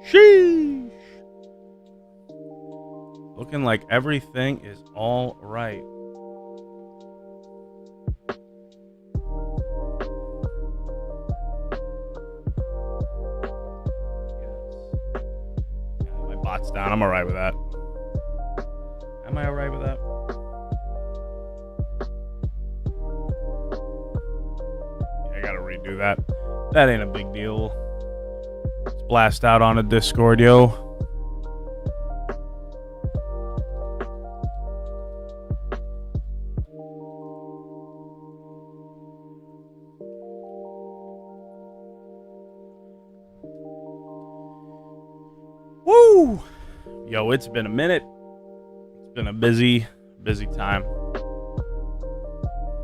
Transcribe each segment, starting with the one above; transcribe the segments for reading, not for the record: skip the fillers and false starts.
Sheesh. Looking like everything is all right. Yeah, my bot's down. I'm all right with that. Am I all right with that? Yeah, I gotta redo that. That ain't a big deal. Let's blast out on a Discord, yo. Woo! Yo, it's been a minute. It's been a busy time.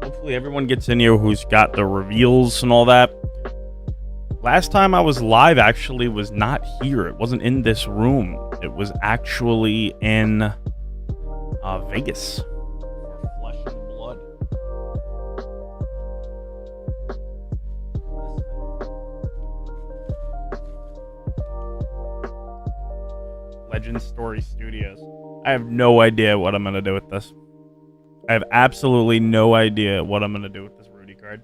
Hopefully everyone gets in here who's got the reveals and all that. Last time I was live actually was not here. It wasn't in this room. It was actually in Vegas for Flesh and Blood. Legend Story Studios. I have no idea what I'm going to do with this. I have absolutely no idea what I'm going to do with this Rudy card.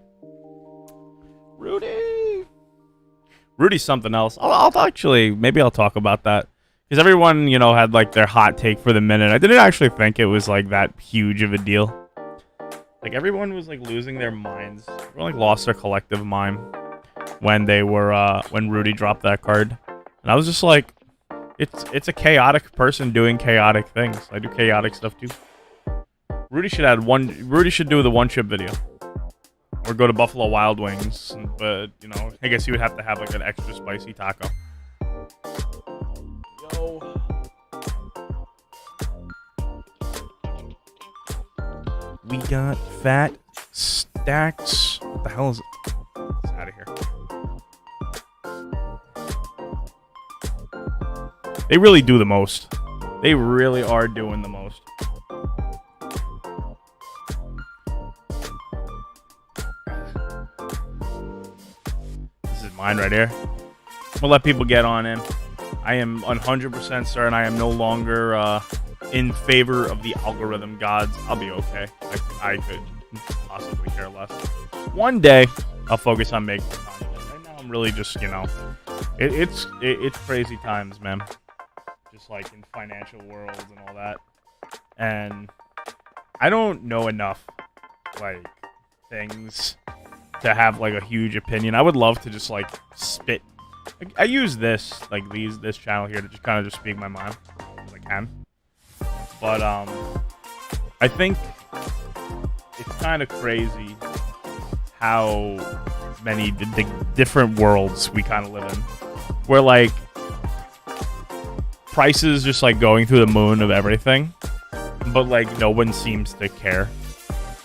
Rudy's something else. I'll actually, maybe I'll talk about that. Because everyone, you know, had like their hot take for the minute. I didn't actually think it was like that huge of a deal. Like everyone was like losing their minds. Everyone like lost their collective mind when they were, when Rudy dropped that card. And I was just like, it's a chaotic person doing chaotic things. I do chaotic stuff too. Rudy should do the one chip video. Or go to Buffalo Wild Wings. But, you know, I guess you would have to have like an extra spicy taco. Yo. We got fat stacks. What the hell is it? It's out of here. They really do the most. They really are doing the most. This is mine right here. I'm gonna let people get on in. I am 100% certain I am no longer in favor of the algorithm gods. I'll be okay. I could possibly care less. One day, I'll focus on making content. Right now, I'm really just, you know, it's crazy times, man. Just like in financial worlds and all that. And I don't know enough, like, things to have, like, a huge opinion. I would love to just, like, spit. I use this, like, this channel here to just kind of just speak my mind as I can. But, I think it's kind of crazy how many different worlds we kind of live in. Where, like, prices just like going through the moon of everything, but like no one seems to care.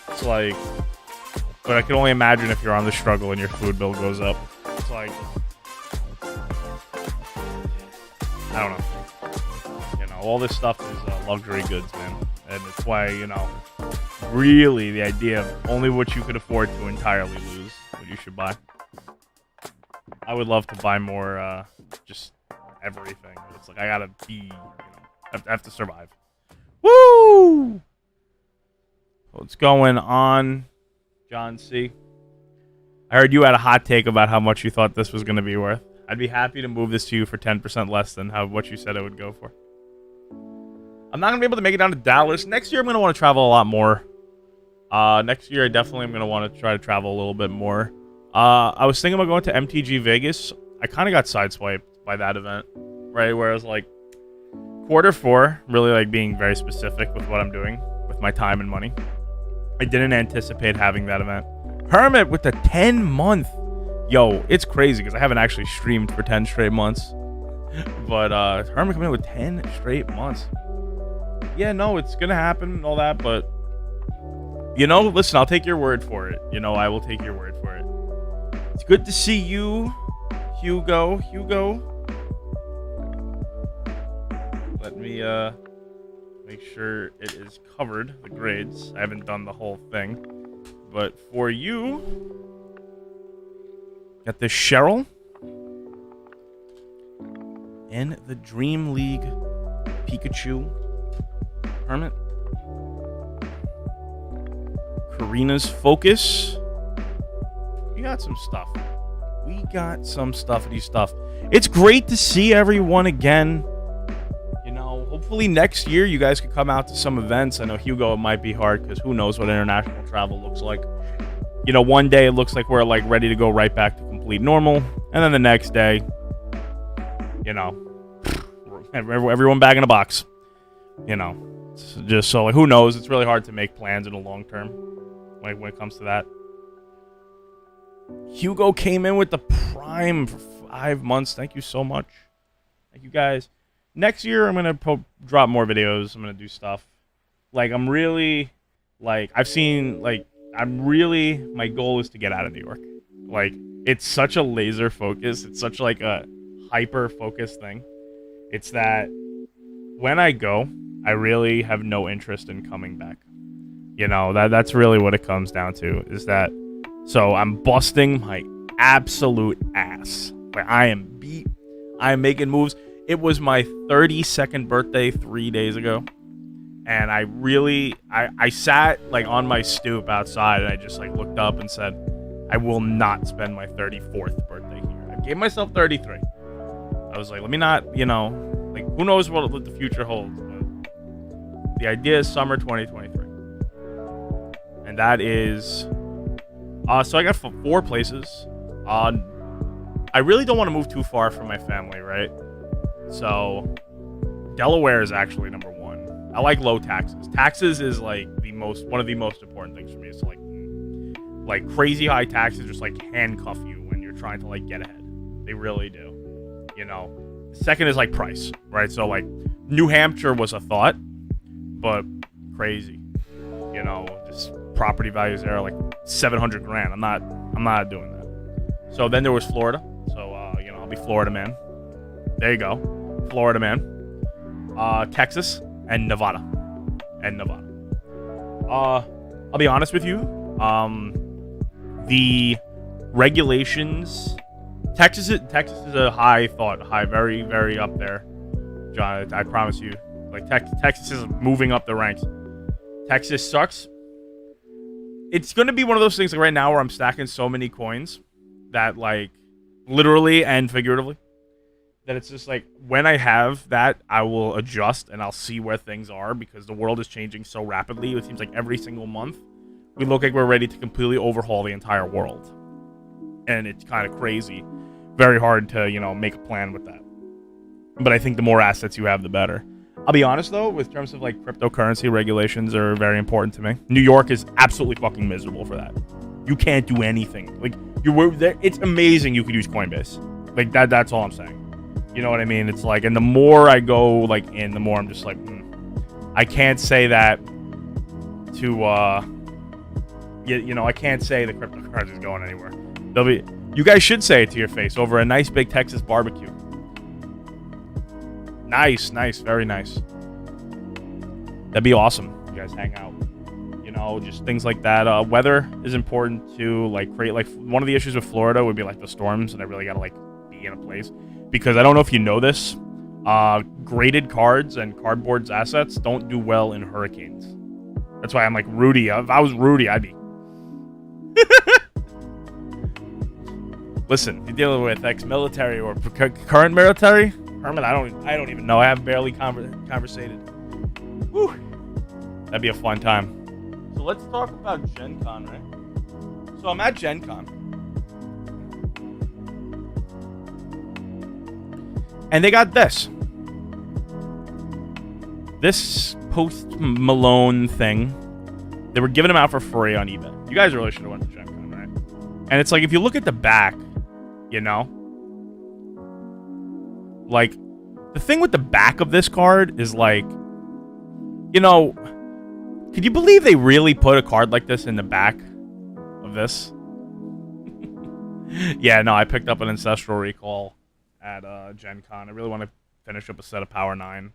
It's like, but I can only imagine if you're on the struggle and your food bill goes up. It's like, I don't know. You know, all this stuff is luxury goods, man, and it's why, you know, really the idea of only what you could afford to entirely lose what you should buy. I would love to buy more, just everything. It's like I gotta be, you know, I have to survive. Woo! What's going on, John C? I heard you had a hot take about how much you thought this was going to be worth. I'd be happy to move this to you for 10% less than what you said it would go for. I'm not going to be able to make it down to Dallas. Next year, I'm going to want to travel a lot more. Next year, I definitely am going to want to try to travel a little bit more. I was thinking about going to MTG Vegas. I kind of got sideswiped by that event, right? Where I was like, Q4, really like being very specific with what I'm doing with my time and money. I didn't anticipate having that event. Hermit with the 10-month. Yo, it's crazy because I haven't actually streamed for 10 straight months. But Hermit coming in with 10 straight months. Yeah, no, it's going to happen and all that, but you know, listen, I'll take your word for it. You know, I will take your word for it. It's good to see you, Hugo. Let me make sure it is covered, the grades. I haven't done the whole thing. But for you, got this Cheryl. And the Dream League Pikachu Hermit. Karina's Focus. We got some stuff. We got some stuffity stuff. It's great to see everyone again. You know, hopefully next year you guys could come out to some events. I know Hugo, it might be hard because who knows what international travel looks like. You know, one day it looks like we're like ready to go right back to complete normal, and then the next day, you know, everyone back in a box. You know, just so like who knows? It's really hard to make plans in the long term when it comes to that. Hugo came in with the Prime for 5 months. Thank you so much. Thank you guys. Next year, I'm going to drop more videos. I'm going to do stuff. Like, I'm really, like, my goal is to get out of New York. Like, it's such a laser focus. It's such, like, a hyper-focused thing. It's that when I go, I really have no interest in coming back. You know, that's really what it comes down to, is that. So I'm busting my absolute ass. Like, I am beat. I am making moves. It was my 32nd birthday 3 days ago. And I really, I sat like on my stoop outside and I just like looked up and said, I will not spend my 34th birthday here. I gave myself 33. I was like, let me not, you know, like who knows what the future holds. But the idea is summer 2023. And that is... so I got 4 places. I really don't want to move too far from my family, right? So Delaware is actually number 1. I like low taxes. Taxes is like one of the most important things for me. It's like crazy high taxes just like handcuff you when you're trying to like get ahead. They really do. You know. Second is like price, right? So like New Hampshire was a thought, but crazy. You know, just property values there are like $700,000. I'm not doing that. So then there was Florida. So you know, I'll be Florida man. There you go, Florida man. Texas and Nevada. I'll be honest with you. The regulations. Texas is a high, very, very up there, John. I promise you. Like Texas is moving up the ranks. Texas sucks. It's going to be one of those things like right now where I'm stacking so many coins that like literally and figuratively that it's just like when I have that, I will adjust and I'll see where things are because the world is changing so rapidly. It seems like every single month we look like we're ready to completely overhaul the entire world. And it's kind of crazy. Very hard to, you know, make a plan with that. But I think the more assets you have, the better. I'll be honest, though, with terms of, like, cryptocurrency regulations are very important to me. New York is absolutely fucking miserable for that. You can't do anything. Like, it's amazing you could use Coinbase. Like, that's all I'm saying. You know what I mean? It's like, and the more I go, like, in, the more I'm just like, I can't say that to, you know, I can't say the cryptocurrency is going anywhere. You guys should say it to your face over a nice big Texas barbecue. Nice, very nice. That'd be awesome. You guys hang out. You know, just things like that. Weather is important to like create. Like one of the issues with Florida would be like the storms, and I really gotta like be in a place because I don't know if you know this. Graded cards and cardboard's assets don't do well in hurricanes. That's why I'm like Rudy. If I was Rudy, I'd be. Listen, you're dealing with ex-military or current military. Herman, I don't even know. I have barely conversated. Whew. That'd be a fun time. So let's talk about Gen Con, right? So I'm at Gen Con. And they got this. This Post Malone thing. They were giving them out for free on eBay. You guys really should have went to Gen Con, right? And it's like, if you look at the back, you know? Like, the thing with the back of this card is like, you know, could you believe they really put a card like this in the back of this? Yeah, no, I picked up an Ancestral Recall at Gen Con. I really want to finish up a set of Power 9.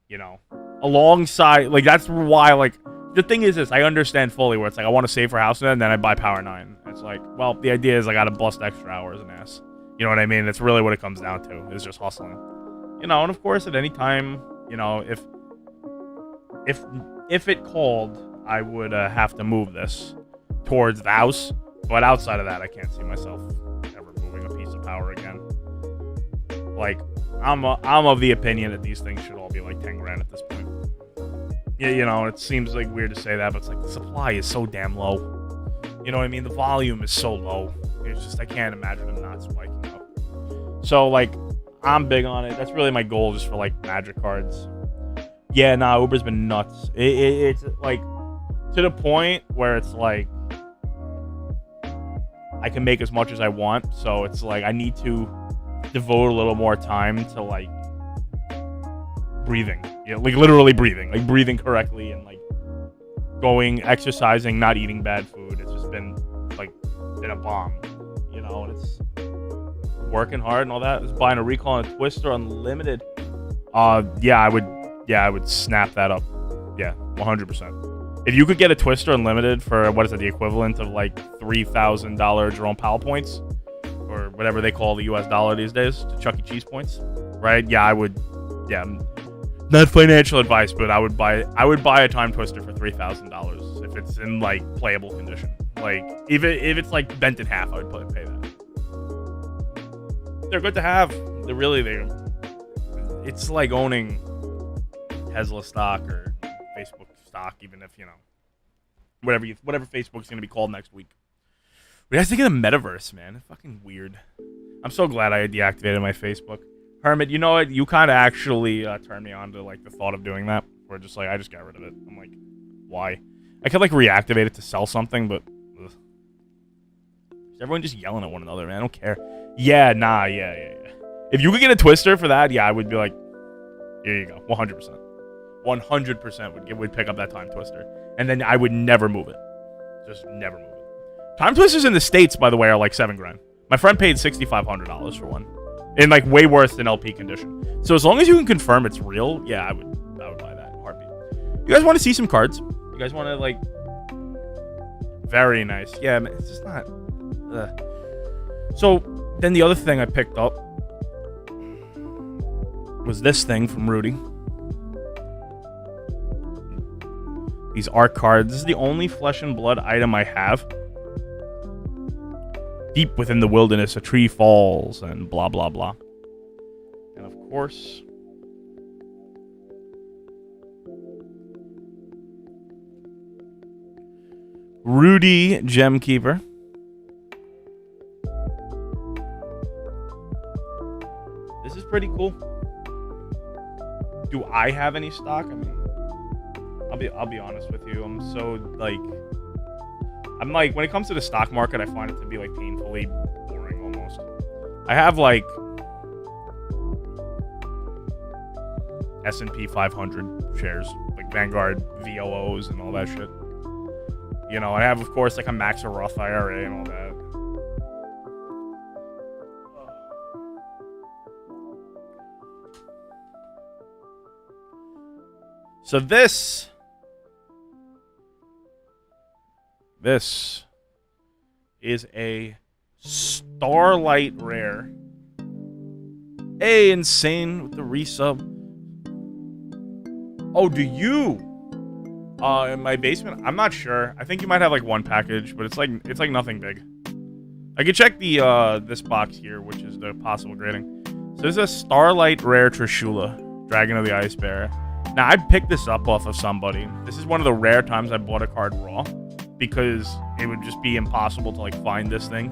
You know, alongside, like, that's why, like, the thing is this, I understand fully where it's like, I want to save for House and then I buy Power 9. It's like, well, the idea is I got to bust extra hours and ass. You know what I mean? That's really what it comes down to, is just hustling. You know, and of course, at any time, you know, if it called, I would have to move this towards the house. But outside of that, I can't see myself ever moving a piece of power again. Like, I'm of the opinion that these things should all be like 10 grand at this point. Yeah, you know, it seems like weird to say that, but it's like the supply is so damn low. You know what I mean? The volume is so low. It's just, I can't imagine them not spiking up. So, like, I'm big on it. That's really my goal, just for, like, magic cards. Yeah, nah, Uber's been nuts. It's, like, to the point where it's, like, I can make as much as I want. So, it's, like, I need to devote a little more time to, like, breathing. Yeah, like, literally breathing. Like, breathing correctly and, like, going, exercising, not eating bad food. It's just been, like, been a bomb. You know, and it's working hard and all that. It's buying a Recall and a Twister Unlimited. Yeah, I would snap that up. Yeah, 100%. If you could get a Twister Unlimited for, what is it, the equivalent of like $3,000 Jerome Powell points, or whatever they call the US dollar these days, to Chuck E. Cheese points, right? Yeah, I would. Yeah, not financial advice, but I would buy a Time Twister for $3,000 if it's in like playable condition. Like, if it's like bent in half, I would probably pay that. They're good to have. They're really there. It's like owning Tesla stock or Facebook stock, even if, you know, whatever Facebook's gonna be called next week. But I was thinking of metaverse, man. It's fucking weird. I'm so glad I deactivated my Facebook. Hermit, you know what? You kind of actually turned me on to like the thought of doing that. Where just like I just got rid of it. I'm like, why? I could like reactivate it to sell something, but ugh. Everyone just yelling at one another, man. I don't care. Yeah, nah, yeah. If you could get a Twister for that, yeah, I would be like, here you go, 100%. 100% would pick up that Time Twister, and then I would never move it. Just never move it. Time Twisters in the States, by the way, are like $7 grand. My friend paid $6,500 for one, in like way worse than LP condition. So as long as you can confirm it's real, yeah, I would buy that in a heartbeat. You guys want to see some cards? You guys want to like? Very nice. Yeah, man, it's just not. So then the other thing I picked up was this thing from Rudy. These art cards. This is the only flesh and blood item I have. Deep within the wilderness, a tree falls, and blah, blah, blah. And of course, Rudy Gemkeeper. This is pretty cool. Do I have any stock? I mean, I'll be honest with you. I'm like, when it comes to the stock market, I find it to be like painfully boring almost. I have like S&P 500 shares, like Vanguard VOOs and all that shit. You know, I have, of course, like a Max or Roth IRA and all that. So this is a Starlight Rare. Hey, Insane with the resub. Oh, do you? In my basement? I'm not sure. I think you might have like one package, but it's like nothing big. I could check the this box here, which is the possible grading. So this is a Starlight Rare Trishula, Dragon of the Ice Bearer. Now, I picked this up off of somebody. This is one of the rare times I bought a card raw, because it would just be impossible to like find this thing.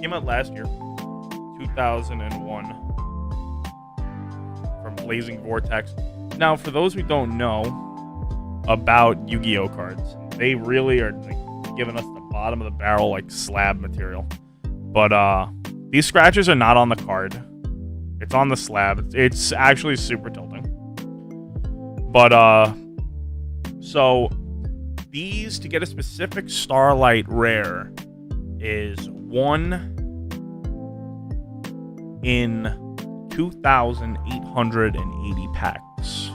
Came out last year, 2001, from Blazing Vortex. Now, for those who don't know about Yu-Gi-Oh cards, they really are like giving us the bottom of the barrel like slab material. But these scratches are not on the card. It's on the slab. It's actually super tilting. But so these, to get a specific Starlight Rare, is 1 in 2,880 packs.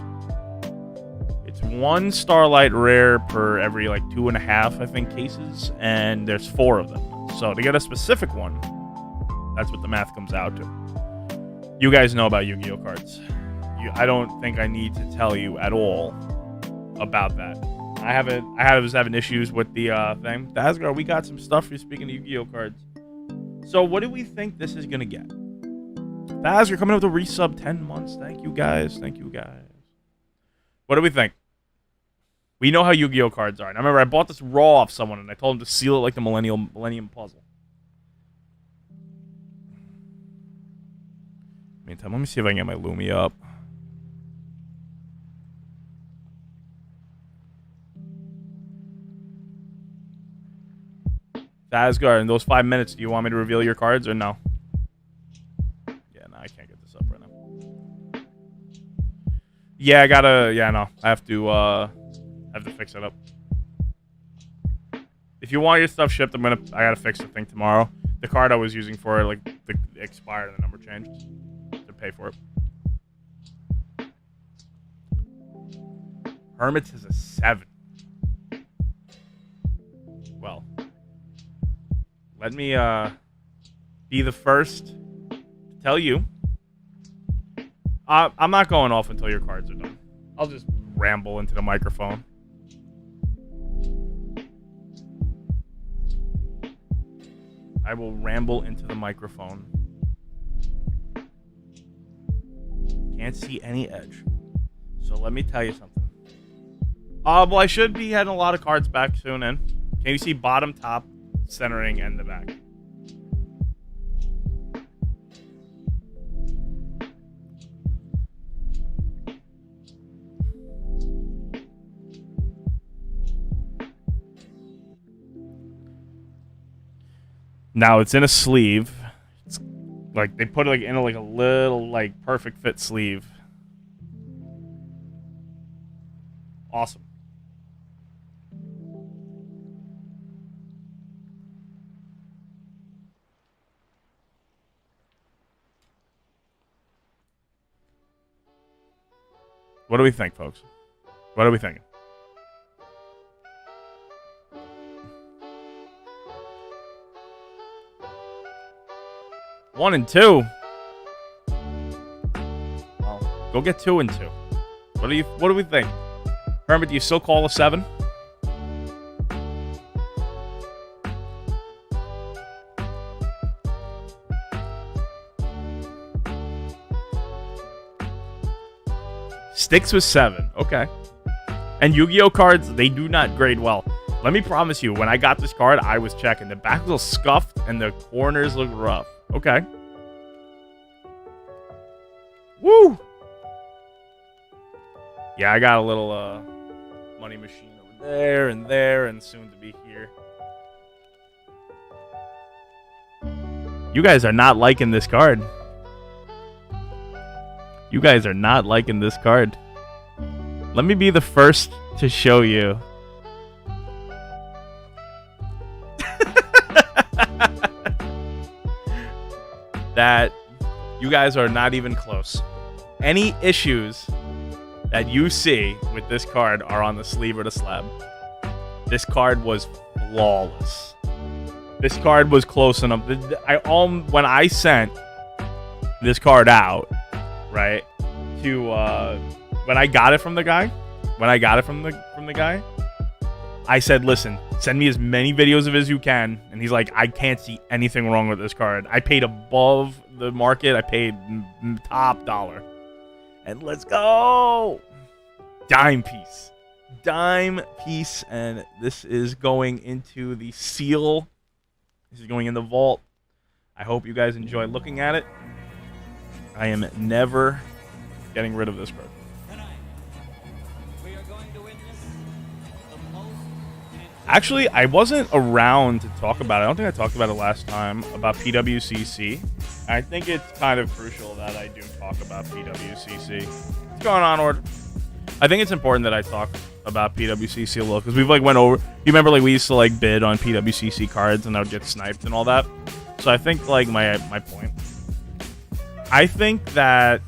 It's 1 Starlight Rare per every like 2.5, I think, cases, and there's 4 of them. So to get a specific one, That's what the math comes out to. You guys know about Yu-Gi-Oh cards. I don't think I need to tell you at all about that. I was having issues with the thing. The Asgard, we got some stuff for you, speaking of Yu-Gi-Oh cards. So what do we think this is gonna get? The Asgard coming up with a resub 10 months. Thank you guys. Thank you guys. What do we think? We know how Yu-Gi-Oh cards are. And I remember I bought this raw off someone and I told him to seal it like the Millennium Puzzle. Meantime, let me see if I can get my Lumia up. Asgard, in those 5 minutes, do you want me to reveal your cards or no? Yeah, no, I can't get this up right now. Yeah, I gotta. Yeah, no, I have to fix it up. If you want your stuff shipped, I gotta fix the thing tomorrow. The card I was using for it, like, the expired and the number changed to pay for it. Hermits is a 7. Well. Let me be the first to tell you. I'm not going off until your cards are done. I'll just ramble into the microphone. I will ramble into the microphone. Can't see any edge. So let me tell you something. Well, I should be having a lot of cards back soon. And can you see bottom, top, centering, and the back? Now it's in a sleeve. It's like they put it like in a little like perfect fit sleeve. Awesome. What do we think, folks? What are we thinking? One and two. Well, go get 2 and 2. What do we think? Hermit, do you still call a 7? Sticks with 7. Okay. And Yu-Gi-Oh cards, they do not grade well. Let me promise you, when I got this card, I was checking. The back was a little scuffed and the corners look rough. Okay. Woo! Yeah, I got a little money machine over there, and soon to be here. You guys are not liking this card. You guys are not liking this card. Let me be the first to show you. That you guys are not even close. Any issues that you see with this card are on the sleeve or the slab. This card was flawless. This card was close enough. When I sent this card out, right, to when I got it from the guy, I said, listen, send me as many videos of it as you can. And he's like, I can't see anything wrong with this card. I paid above the market. I paid top dollar. And let's go. Dime piece. Dime piece. And this is going into the seal. This is going in the vault. I hope you guys enjoy looking at it. I am never getting rid of this card. Actually, I wasn't around to talk about it. I don't think I talked about it last time, about PWCC. I think it's kind of crucial that I do talk about PWCC. What's going on, Ord? I think it's important that I talk about PWCC a little, because we've, like, went over... You remember, like, we used to, like, bid on PWCC cards, and I would get sniped and all that? So I think, like, my point... I think that...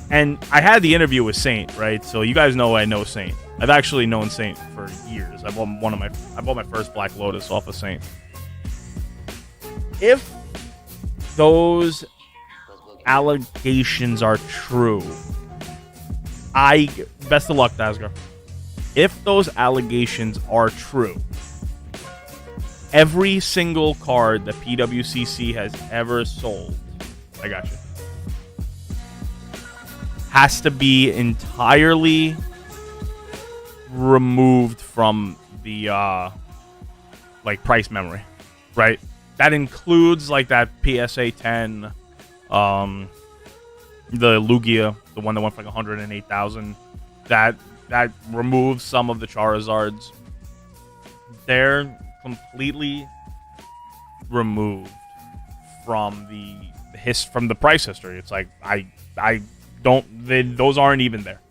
And I had the interview with Saint, right? So you guys know I know Saint. I've actually known Saint for years. I bought my first Black Lotus off of Saint. If those allegations are true, best of luck, Dasgar. If those allegations are true, every single card that PWCC has ever sold, I got you, has to be entirely removed from the like price memory, right? That includes like that PSA 10, the Lugia, the one that went for like 108,000. That removes some of the Charizards. They're completely removed from the price history. It's like those aren't even there.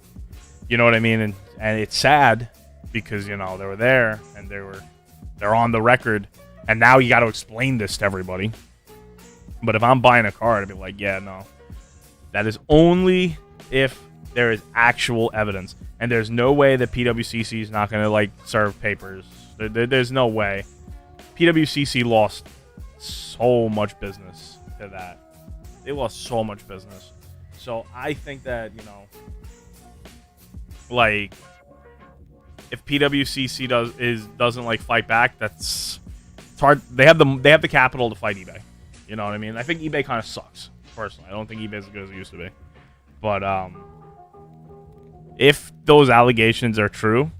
You know what I mean? And it's sad because, you know, they were there and they're on the record, and now you got to explain this to everybody. But if I'm buying a card, I'd be like, yeah, no, that is only if there is actual evidence, and there's no way that PWCC is not going to like serve papers. There's no way. PWCC lost so much business to that. They lost so much business. So I think that, you know, like, if PWCC doesn't like fight back, it's hard. They have the capital to fight eBay. You know what I mean? I think eBay kind of sucks, personally. I don't think eBay is as good as it used to be. But if those allegations are true,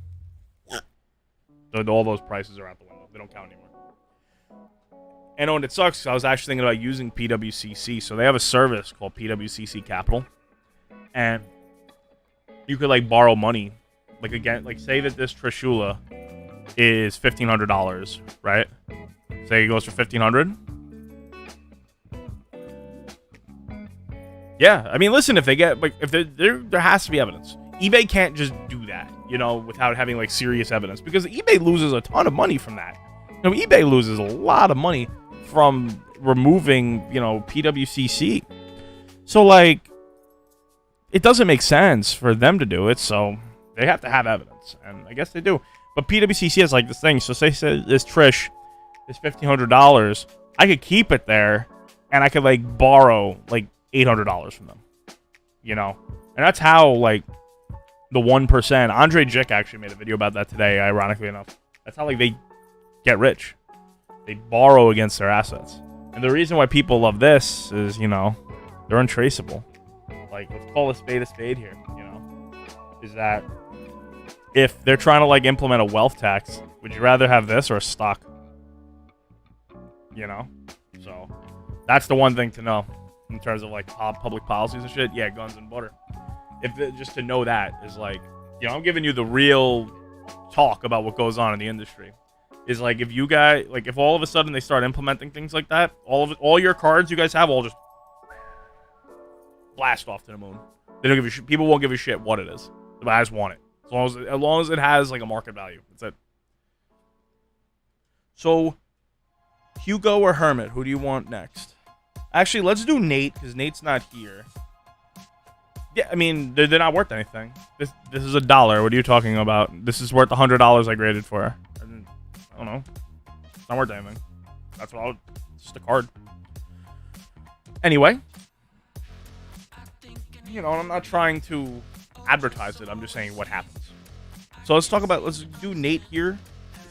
all those prices are out the window. They don't count anymore. And it sucks. I was actually thinking about using PWCC. So they have a service called PWCC Capital, and you could like borrow money. Like, again, like, say that this Trishula is $1,500, right? Say it goes for $1,500. Yeah, I mean, listen, if they get, like, if there has to be evidence. eBay can't just do that, you know, without having like serious evidence, because eBay loses a ton of money from that. You know, eBay loses a lot of money from removing, you know, PWCC. So like, it doesn't make sense for them to do it. So they have to have evidence, and I guess they do. But PWCC has like this thing. So say this Trish is $1,500. I could keep it there, and I could like borrow like $800 from them. You know, and that's how like the 1%. Andre Jick actually made a video about that today. Ironically enough, that's how like they get rich. They borrow against their assets, and the reason why people love this is, you know, they're untraceable. Like, let's call a spade here. You know, is that if they're trying to like implement a wealth tax, would you rather have this or a stock? You know, so that's the one thing to know in terms of like public policies and shit. Yeah, guns and butter. Just to know that is like, you know, I'm giving you the real talk about what goes on in the industry. Is like, if you guys, like, if all of a sudden they start implementing things like that, all your cards you guys have all just blast off to the moon. They don't give a shit. People won't give a shit what it is. The guys want it. As long as it has like a market value. That's it. So, Hugo or Hermit, who do you want next? Actually, let's do Nate, because Nate's not here. Yeah, I mean, they're not worth anything. This is $1. What are you talking about? This is worth $100 I graded for. I don't know. It's not worth anything. That's what it's just a card. Anyway. You know, I'm not trying to advertise it. I'm just saying what happens. So let's do Nate here.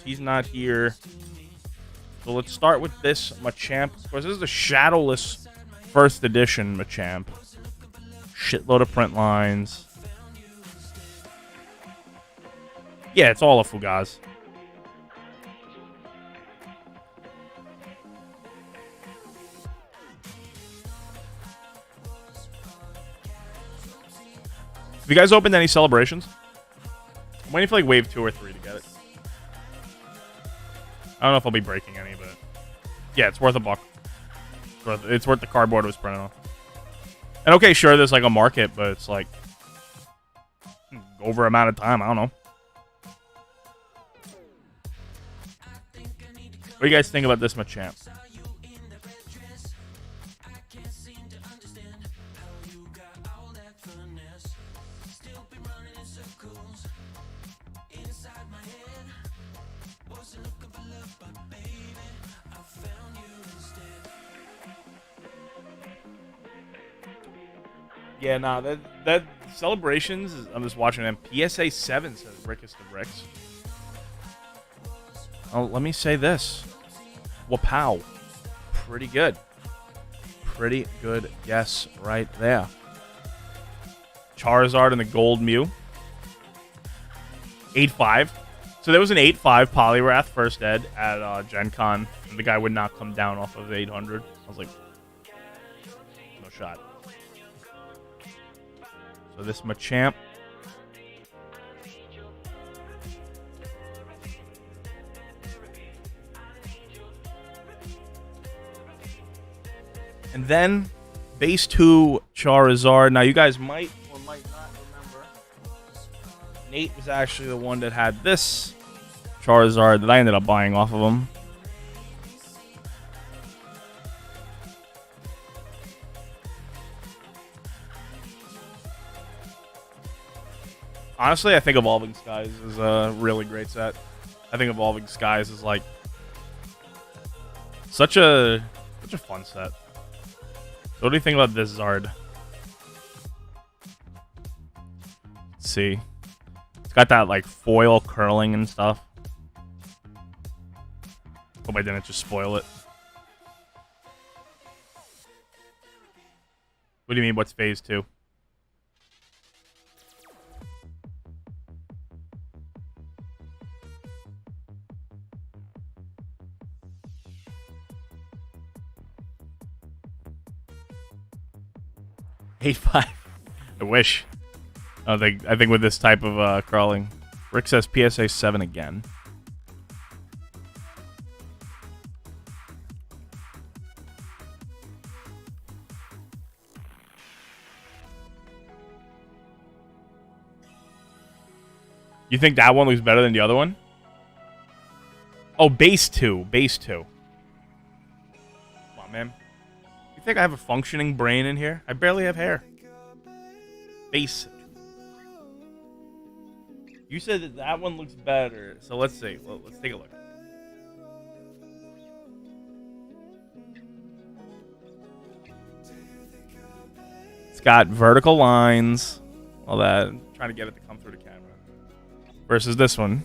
He's not here. So let's start with this Machamp. Of course, this is a shadowless first edition Machamp. Shitload of print lines. Yeah, it's all a Fugaz. Have you guys opened any celebrations? I'm waiting for like wave 2 or 3 to get it. I don't know if I'll be breaking any, but yeah, it's worth $1. It's worth the cardboard it was printed on. And okay, sure, there's like a market, but it's like over amount of time. I don't know. What do you guys think about this Machamp? Yeah, nah, that celebrations. I'm just watching them. PSA 7 says Rickest of Ricks. Oh, let me say this. Wapow. Pretty good. Pretty good guess right there. Charizard and the Gold Mew. 8-5. So there was an 8-5 Poliwrath first ed at Gen Con. And the guy would not come down off of 800. I was like, no shot. So this Machamp. And then base 2 Charizard. Now you guys might or might not remember. Nate was actually the one that had this Charizard that I ended up buying off of him. Honestly, I think Evolving Skies is a really great set. I think Evolving Skies is like such a fun set. So what do you think about this Zard? Let's see. It's got that like foil curling and stuff. Hope I didn't just spoil it. What do you mean, what's phase 2? I wish. I think with this type of crawling. Rick says PSA 7 again. You think that one looks better than the other one? Oh, base 2. Base 2. Come on, man. You think I have a functioning brain in here? I barely have hair. Base 2. You said that one looks better. So let's see. Well, let's take a look. It's got vertical lines. All that. I'm trying to get it to come through the camera. Versus this one.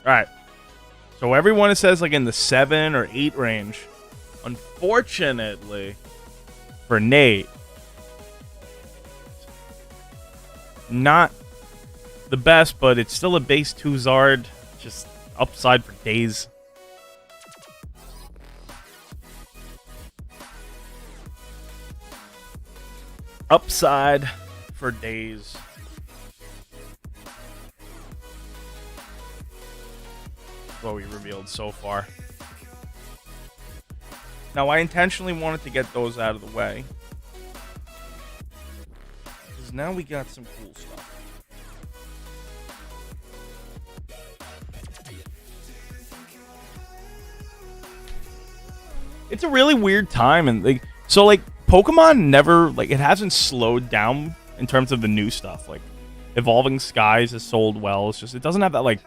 Alright. So everyone says like in the 7 or 8 range. Unfortunately for Nate, not the best, but it's still a base 2 Zard. Just upside for days. Upside for days. What we revealed so far. Now, I intentionally wanted to get those out of the way, because now we got some cool stuff. It's a really weird time, and like, so like Pokemon never, like, it hasn't slowed down in terms of the new stuff. Like, Evolving Skies has sold well. It's just, it doesn't have that like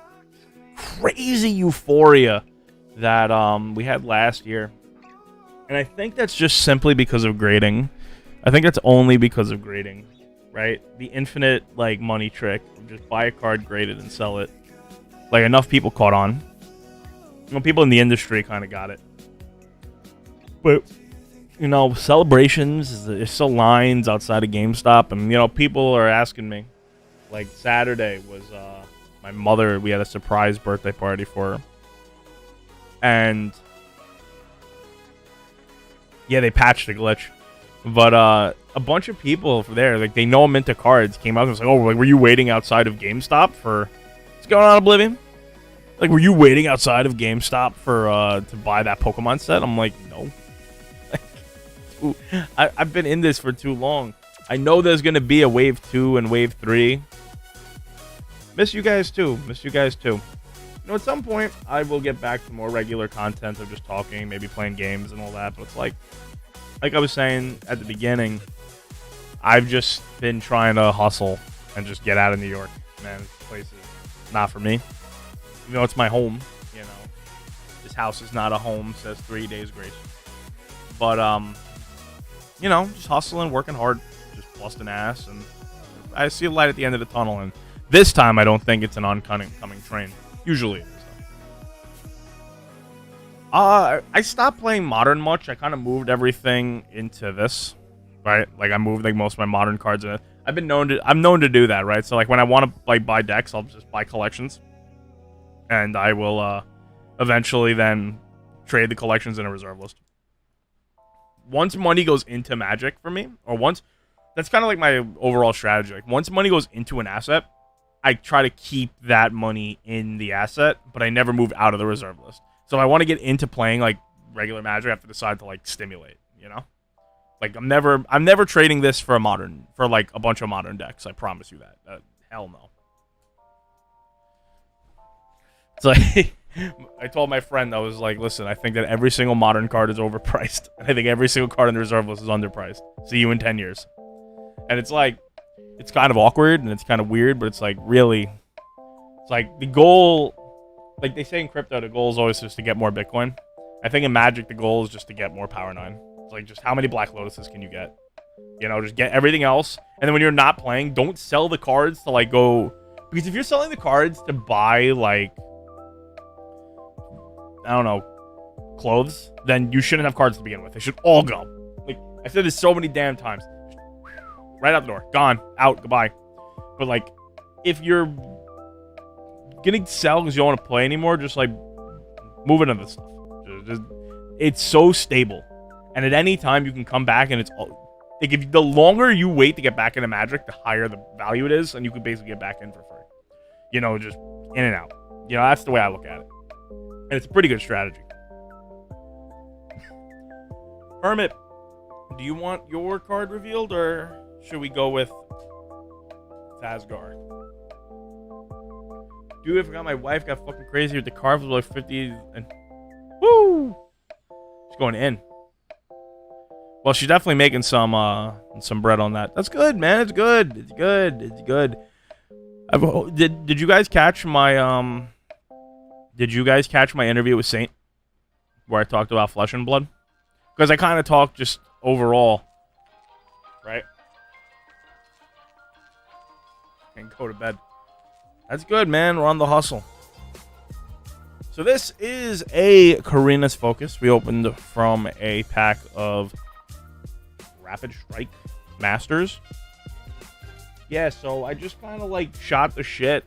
crazy euphoria that we had last year. And I think that's just simply because of grading. I think that's only because of grading, right? The infinite like money trick. Just buy a card, grade it, and sell it. Like, enough people caught on. You know, people in the industry kind of got it. But, you know, celebrations, there's still lines outside of GameStop. And, you know, people are asking me. Like, Saturday was my mother, we had a surprise birthday party for her. And yeah, they patched the glitch. But a bunch of people there, like, they know I'm into cards, came out and was like, oh, like, were you waiting outside of GameStop for... What's going on, Oblivion? Like, were you waiting outside of GameStop for to buy that Pokemon set? I'm like, no. I've been in this for too long. I know there's going to be a Wave 2 and Wave 3. Miss you guys too. Miss you guys too. You know, at some point, I will get back to more regular content of just talking, maybe playing games and all that. But it's like I was saying at the beginning, I've just been trying to hustle and just get out of New York. Man, this place is not for me. Even though it's my home, you know. This house is not a home, says 3 days grace. But, you know, just hustling, working hard, just busting ass, and I see a light at the end of the tunnel, and this time I don't think it's an oncoming train. Usually it is. I stopped playing Modern much. I kind of moved everything into this, right? Like I moved like most of my Modern cards in it. I'm known to do that, right? So like when I want to like buy decks, I'll just buy collections, and I will eventually then trade the collections in a reserve list. Once money goes into Magic for me, or once that's kind of like my overall strategy. Like once money goes into an asset, I try to keep that money in the asset, but I never move out of the reserve list. So if I want to get into playing like regular Magic, I have to decide to like stimulate, you know? Like I'm never trading this for like a bunch of Modern decks. I promise you that. Hell no. It's like I told my friend, I was like, listen, I think that every single Modern card is overpriced. And I think every single card in the reserve list is underpriced. See you in 10 years. And it's like, it's kind of awkward and it's kind of weird, but it's like really, it's like the goal. Like they say in crypto, the goal is always just to get more Bitcoin. I think in Magic, the goal is just to get more Power 9. It's like just how many Black Lotuses can you get? You know, just get everything else. And then when you're not playing, don't sell the cards to like go... Because if you're selling the cards to buy like... I don't know, clothes, then you shouldn't have cards to begin with. They should all go. Like, I said this so many damn times. Right out the door. Gone. Out. Goodbye. But like, if you're gonna sell because you don't want to play anymore, just like move into this stuff. It's so stable, and at any time you can come back, and it's all like if the longer you wait to get back into Magic, the higher the value it is, and you can basically get back in for free. You know, just in and out. You know, that's the way I look at it, and it's a pretty good strategy. Hermit, do you want your card revealed, or should we go with Tazgar? Dude, I forgot my wife got fucking crazy with the cards. Was like 50 and woo! She's going in. Well, she's definitely making some bread on that. That's good, man. It's good. It's good. It's good. Did you guys catch my interview with Saint where I talked about Flesh and Blood? Because I kind of talked just overall, right? And go to bed. That's good, man. We're on the hustle. So this is a Karina's Focus. We opened from a pack of Rapid Strike Masters. Yeah, so I just kind of like shot the shit,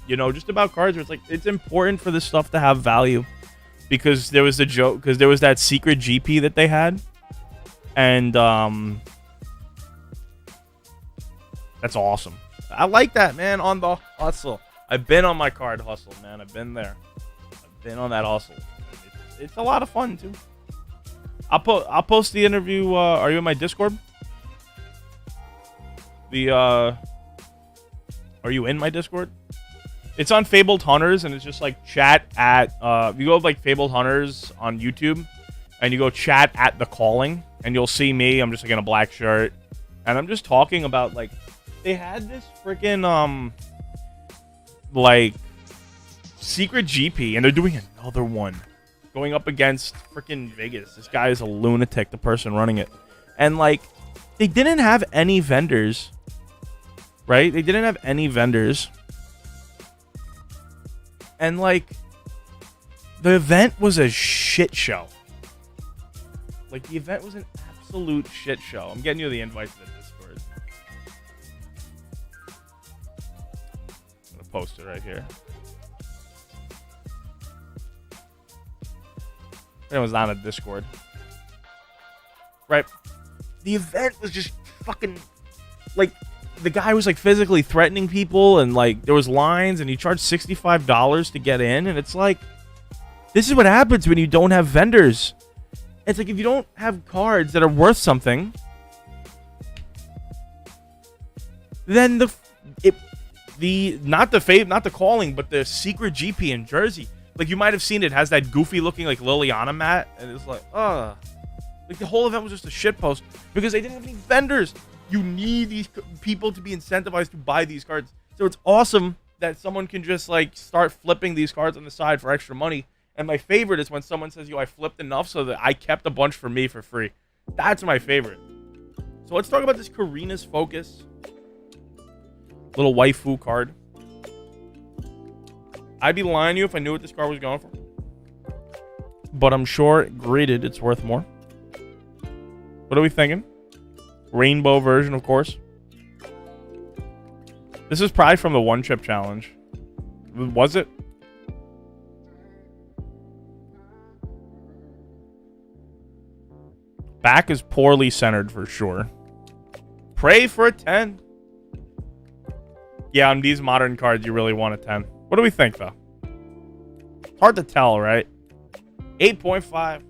you know, just about cards where it's like, it's important for this stuff to have value. Because there was a joke, because there was that secret GP that they had. And, that's awesome. I like that, man, on the hustle. I've been on my card hustle, man. I've been there. I've been on that hustle. It's a lot of fun, too. I'll post the interview. Are you in my Discord? Are you in my Discord? It's on Fabled Hunters, and it's just like chat at, you go like Fabled Hunters on YouTube, and you go chat at The Calling, and you'll see me. I'm just like in a black shirt, and I'm just talking about like, they had this freaking, like, secret GP, and they're doing another one. Going up against freaking Vegas. This guy is a lunatic, the person running it. And, like, they didn't have any vendors, right? They didn't have any vendors. And, like, the event was a shit show. Like, the event was an absolute shit show. I'm getting you the invite to the Discord. I'm going to post it right here. It was on a Discord. Right. The event was just fucking, like, the guy was, like, physically threatening people, and, like, there was lines, and he charged $65 to get in, and it's like, this is what happens when you don't have vendors. It's like, if you don't have cards that are worth something, then not the Calling, but the secret GP in Jersey. Like, you might have seen it has that goofy looking, like, Liliana mat. And it's like, like, the whole event was just a shitpost because they didn't have any vendors. You need these people to be incentivized to buy these cards. So it's awesome that someone can just like start flipping these cards on the side for extra money. And my favorite is when someone says, yo, I flipped enough so that I kept a bunch for me for free. That's my favorite. So let's talk about this Karina's Focus. Little waifu card. I'd be lying to you if I knew what this card was going for. But I'm sure graded it's worth more. What are we thinking? Rainbow version, of course. This is probably from the one chip challenge. Was it? Back is poorly centered for sure. Pray for a 10. Yeah, on these modern cards, you really want a 10. What do we think, though? Hard to tell, right? 8.5.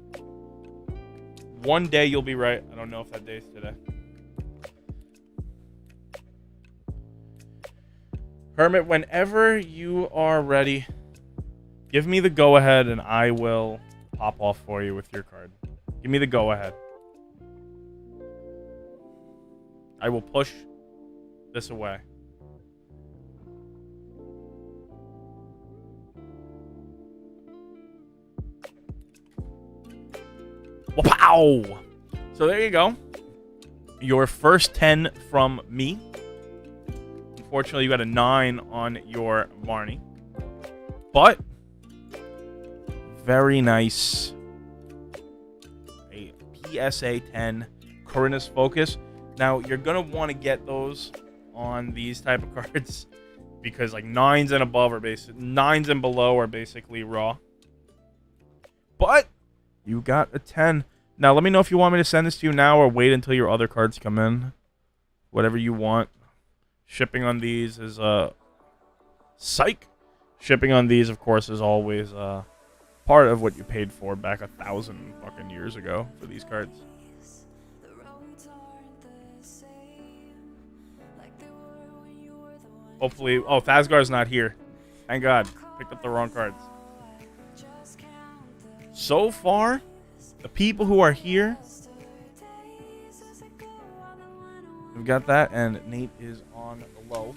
One day you'll be right. I don't know if that day's today. Hermit, whenever you are ready, give me the go-ahead and I will pop off for you with your card. Give me the go-ahead. I will push this away. Wow! So there you go. Your first 10 from me. Unfortunately, you got a 9 on your Marnie. But very nice. A PSA 10 Karina's Focus. Now, you're going to want to get those on these type of cards because like 9s and above are basic, 9s and below are basically raw. But you got a 10. Now, let me know if you want me to send this to you now or wait until your other cards come in. Whatever you want. Shipping on these is psych. Shipping on these, of course, is always part of what you paid for back 1,000 fucking years ago for these cards. Hopefully, oh, Thasgar's not here. Thank God, picked up the wrong cards. So far, the people who are here, we've got that, and Nate is on the low.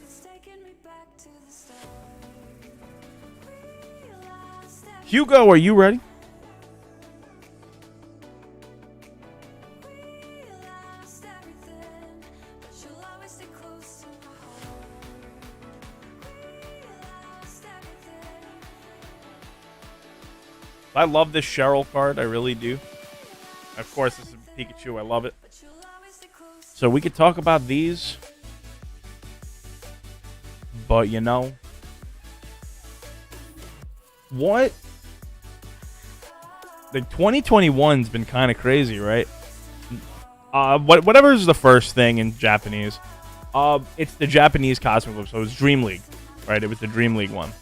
Hugo, are you ready? I love this Cheryl card. I really do. Of course, this is Pikachu. I love it. So we could talk about these. But, you know. What? Like, 2021's been kind of crazy, right? Whatever is the first thing in Japanese. It's the Japanese Cosmic Loop. So it's Dream League, right? It was the Dream League one.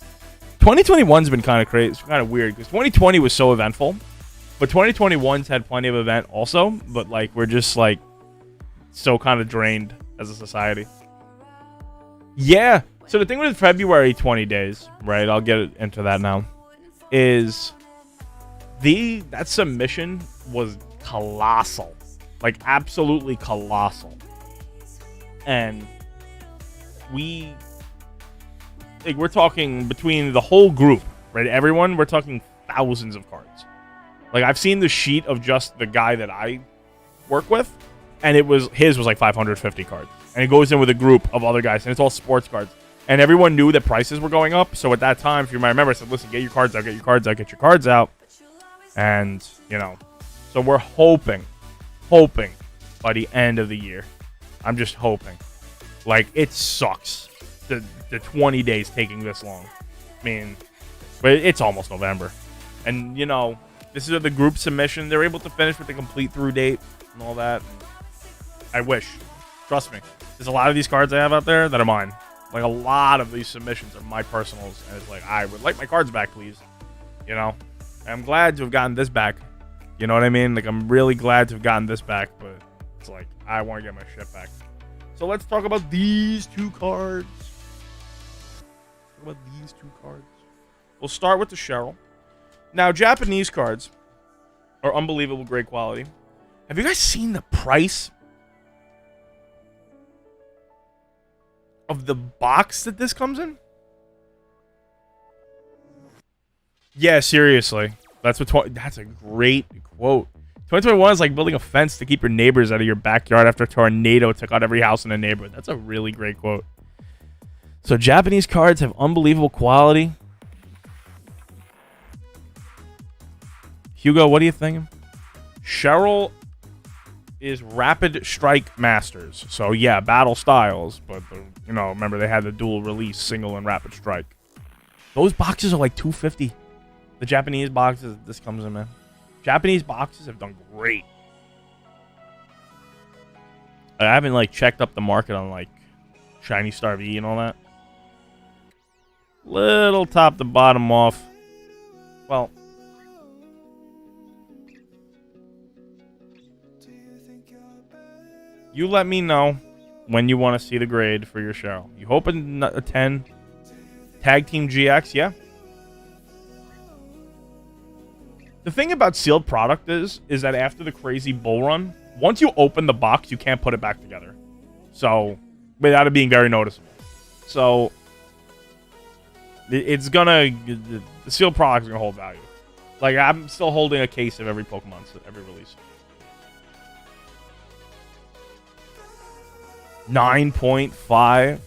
2021's been kind of crazy. It's kind of weird because 2020 was so eventful, but 2021's had plenty of event also. But like we're just like so kind of drained as a society. Yeah. So the thing with February 20 days, right? I'll get into that now. Is that submission was colossal, like absolutely colossal, and we're talking between the whole group, right? Everyone, we're talking thousands of cards. Like, I've seen the sheet of just the guy that I work with, and his was like 550 cards. And it goes in with a group of other guys, and it's all sports cards. And everyone knew that prices were going up. So at that time, if you might remember, I said, listen, get your cards out, get your cards out, get your cards out. And, you know, so we're hoping by the end of the year. I'm just hoping. Like, it sucks. The 20 days taking this long. I mean, but it's almost November. And, you know, this is the group submission. They're able to finish with the complete through date and all that. I wish. Trust me. There's a lot of these cards I have out there that are mine. Like, a lot of these submissions are my personals. And it's like, I would like my cards back, please. You know? And I'm glad to have gotten this back. You know what I mean? Like, I'm really glad to have gotten this back. But it's like, I want to get my shit back. So let's talk about these two cards. What about these two cards? We'll start with the Cheryl. Now, Japanese cards are unbelievable great quality. Have you guys seen the price of the box that this comes in? Yeah, seriously. That's a great quote. 2021 is like building a fence to keep your neighbors out of your backyard after a tornado took out every house in the neighborhood. That's a really great quote. So Japanese cards have unbelievable quality. Hugo, what are you thinking? Cheryl is Rapid Strike Masters. So yeah, battle styles, but remember they had the dual release single and Rapid Strike. Those boxes are like $250. The Japanese boxes this comes in, man. Japanese boxes have done great. I haven't like checked up the market on like Shiny Star V and all that. Little top to bottom off. Well, you let me know when you want to see the grade for your Cheryl. You hoping a 10? Tag Team GX, yeah. The thing about sealed product is that after the crazy bull run, once you open the box, you can't put it back together. So, without it being very noticeable. So, it's gonna... The sealed product is gonna hold value. Like, I'm still holding a case of every Pokemon, every release. 9.5.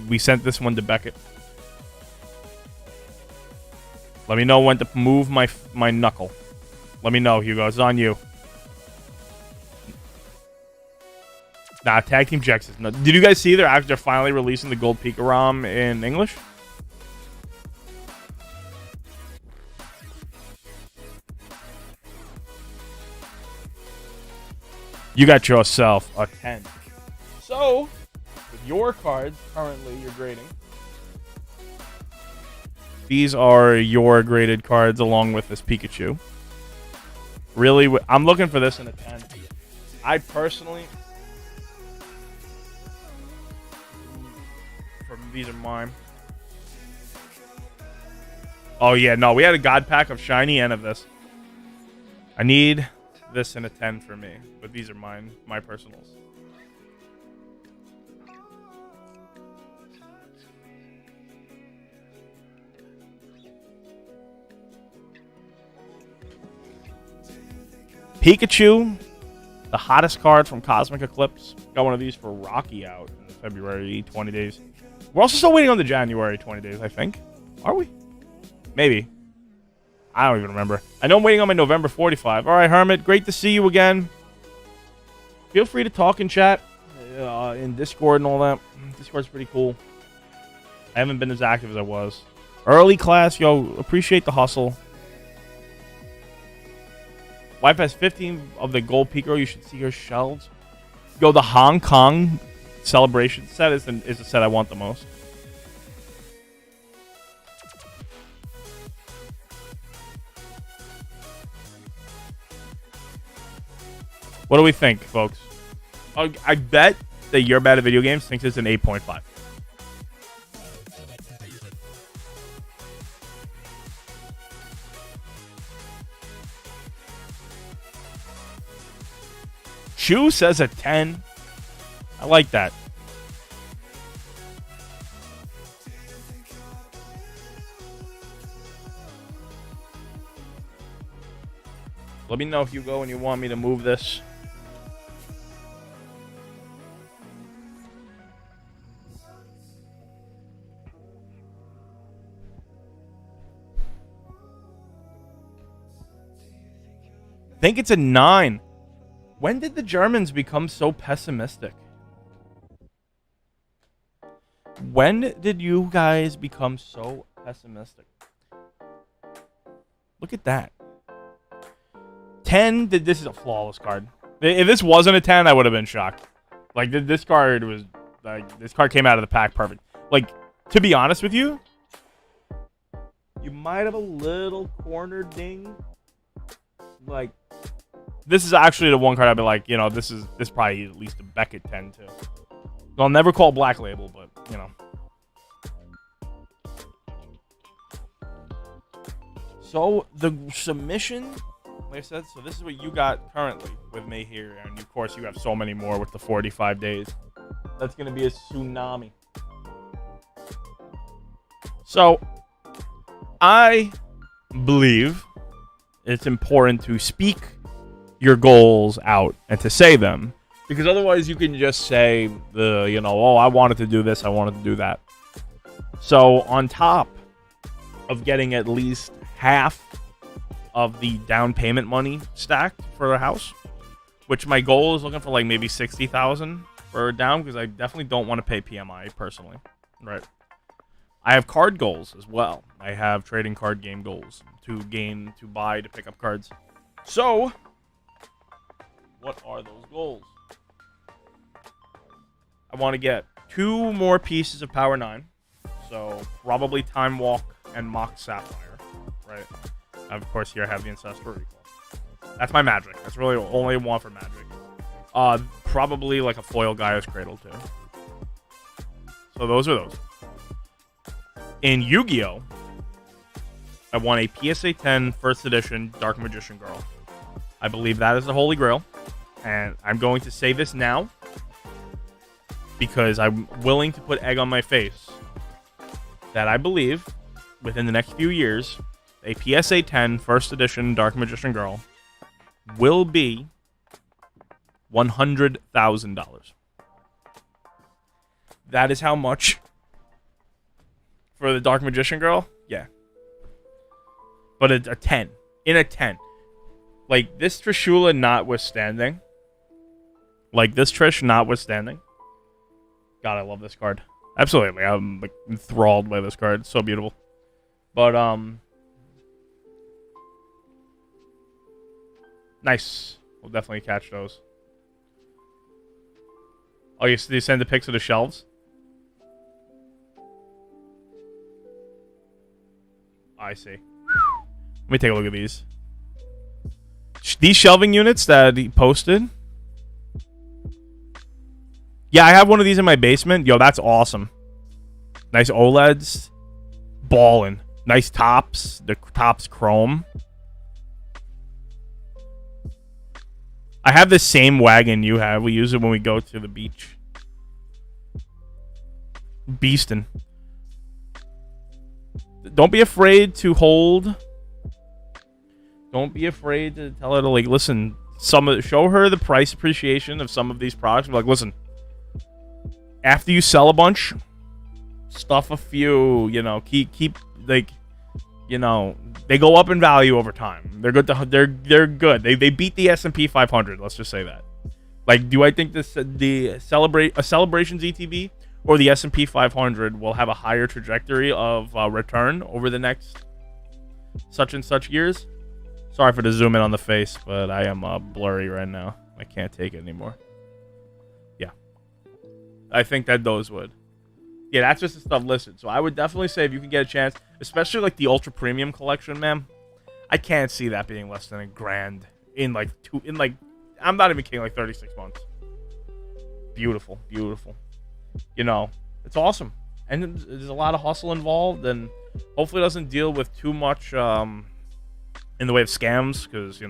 We sent this one to Beckett. Let me know when to move my knuckle. Let me know, Hugo. It's on you. Nah, Tag Team GX is not. Did you guys see they're finally releasing the Gold Pika ROM in English? You got yourself a 10. So, with your cards currently you're grading. These are your graded cards along with this Pikachu. Really, I'm looking for this in a 10. I personally... These are mine. Oh, yeah, no. We had a God Pack of Shiny and of this. I need this in a 10 for me. But these are mine. My personals. Pikachu, the hottest card from Cosmic Eclipse. Got one of these for Rocky out in February 20 days. We're also still waiting on the January 20 days, I think. Are we? Maybe. I don't even remember. I know I'm waiting on my November 45. All right, Hermit, great to see you again. Feel free to talk and chat in Discord and all that. Discord's pretty cool. I haven't been as active as I was. Early class, yo, appreciate the hustle. Wife has 15 of the gold Pico. You should see her shelves. Go, the Hong Kong celebration set is the set I want the most. What do we think, folks? I bet that You're Bad at Video Games thinks it's an 8.5. Chu says a 10. I like that. Let me know if you go and you want me to move this. I think it's a 9. When did the Germans become so pessimistic? When did you guys become so pessimistic? Look at that. 10, this is a flawless card. If this wasn't a 10, I would have been shocked. Like, this card was, like, this card came out of the pack perfect. Like, to be honest with you, you might have a little corner ding. Like, this is actually the one card I'd be like, you know, this probably at least a Beckett 10 too. I'll never call Black Label, but, you know. So, the submission, like I said, so this is what you got currently with me here. And, of course, you have so many more with the 45 days. That's going to be a tsunami. So, I believe it's important to speak your goals out and to say them, because otherwise you can just say oh, I wanted to do this, I wanted to do that. So on top of getting at least half of the down payment money stacked for a house, which my goal is looking for like maybe 60,000 for down, because I definitely don't want to pay PMI personally, right? I have card goals as well. I have trading card game goals to gain, to buy, to pick up cards. So, what are those goals? I want to get 2 more pieces of Power 9. So, probably Time Walk and Mock Sapphire, right? Of course, here I have the Ancestral Recall. That's my magic. That's really only one for magic. Probably like a foil Gaia's Cradle, too. So, those are those. In Yu-Gi-Oh!, I want a PSA 10 First Edition Dark Magician Girl. I believe that is the Holy Grail. And I'm going to say this now, because I'm willing to put egg on my face, that I believe, within the next few years, a PSA 10 First Edition Dark Magician Girl will be $100,000. That is how much for the Dark Magician Girl? Yeah. But a 10. In a 10. Like, this Trishula notwithstanding. Like, this Trish notwithstanding. God, I love this card. Absolutely. I'm, like, enthralled by this card. It's so beautiful. But, nice. We'll definitely catch those. Oh, you send the pics of the shelves? I see. Let me take a look at these. These shelving units that he posted. Yeah, I have one of these in my basement. Yo, that's awesome. Nice OLEDs. Ballin'. Nice tops. The tops chrome. I have the same wagon you have. We use it when we go to the beach. Beastin'. Don't be afraid to hold. Don't be afraid to tell her to, like, listen. Show her the price appreciation of some of these products. Like, listen. After you sell a bunch, stuff a few. Keep like, they go up in value over time. They're good. They're good. They beat the S&P 500. Let's just say that. Like, do I think the Celebrations ETB or the S&P 500 will have a higher trajectory of return over the next such and such years? Sorry for the zoom in on the face, but I am blurry right now. I can't take it anymore. Yeah. I think that those would. Yeah, that's just the stuff listed. So I would definitely say if you can get a chance, especially like the Ultra Premium collection, man, I can't see that being less than $1,000 I'm not even kidding, like 36 months. Beautiful, beautiful. It's awesome. And there's a lot of hustle involved, and hopefully it doesn't deal with too much in the way of scams, because,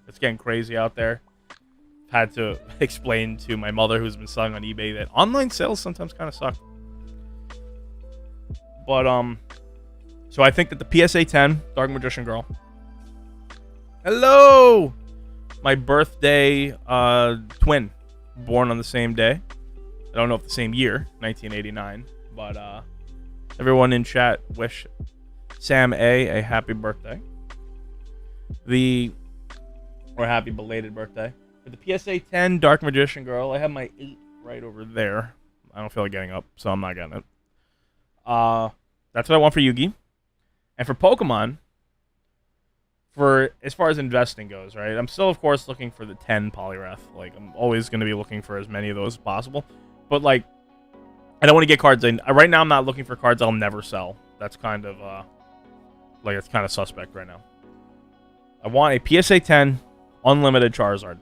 it's getting crazy out there. Had to explain to my mother, who's been selling on eBay, that online sales sometimes kind of suck. But, so I think that the PSA 10 Dark Magician Girl. Hello! My birthday twin. Born on the same day. I don't know if the same year, 1989. But, everyone in chat wish Sam a happy birthday. Or happy belated birthday. For the PSA 10 Dark Magician Girl, I have my 8 right over there. I don't feel like getting up, so I'm not getting it. That's what I want for Yugi. And for Pokemon, as far as investing goes, right? I'm still, of course, looking for the 10 Poliwrath. Like, I'm always going to be looking for as many of those as possible. But, like, I don't want to get cards in. Right now, I'm not looking for cards I'll never sell. That's kind of, it's kind of suspect right now. I want a PSA 10 Unlimited Charizard.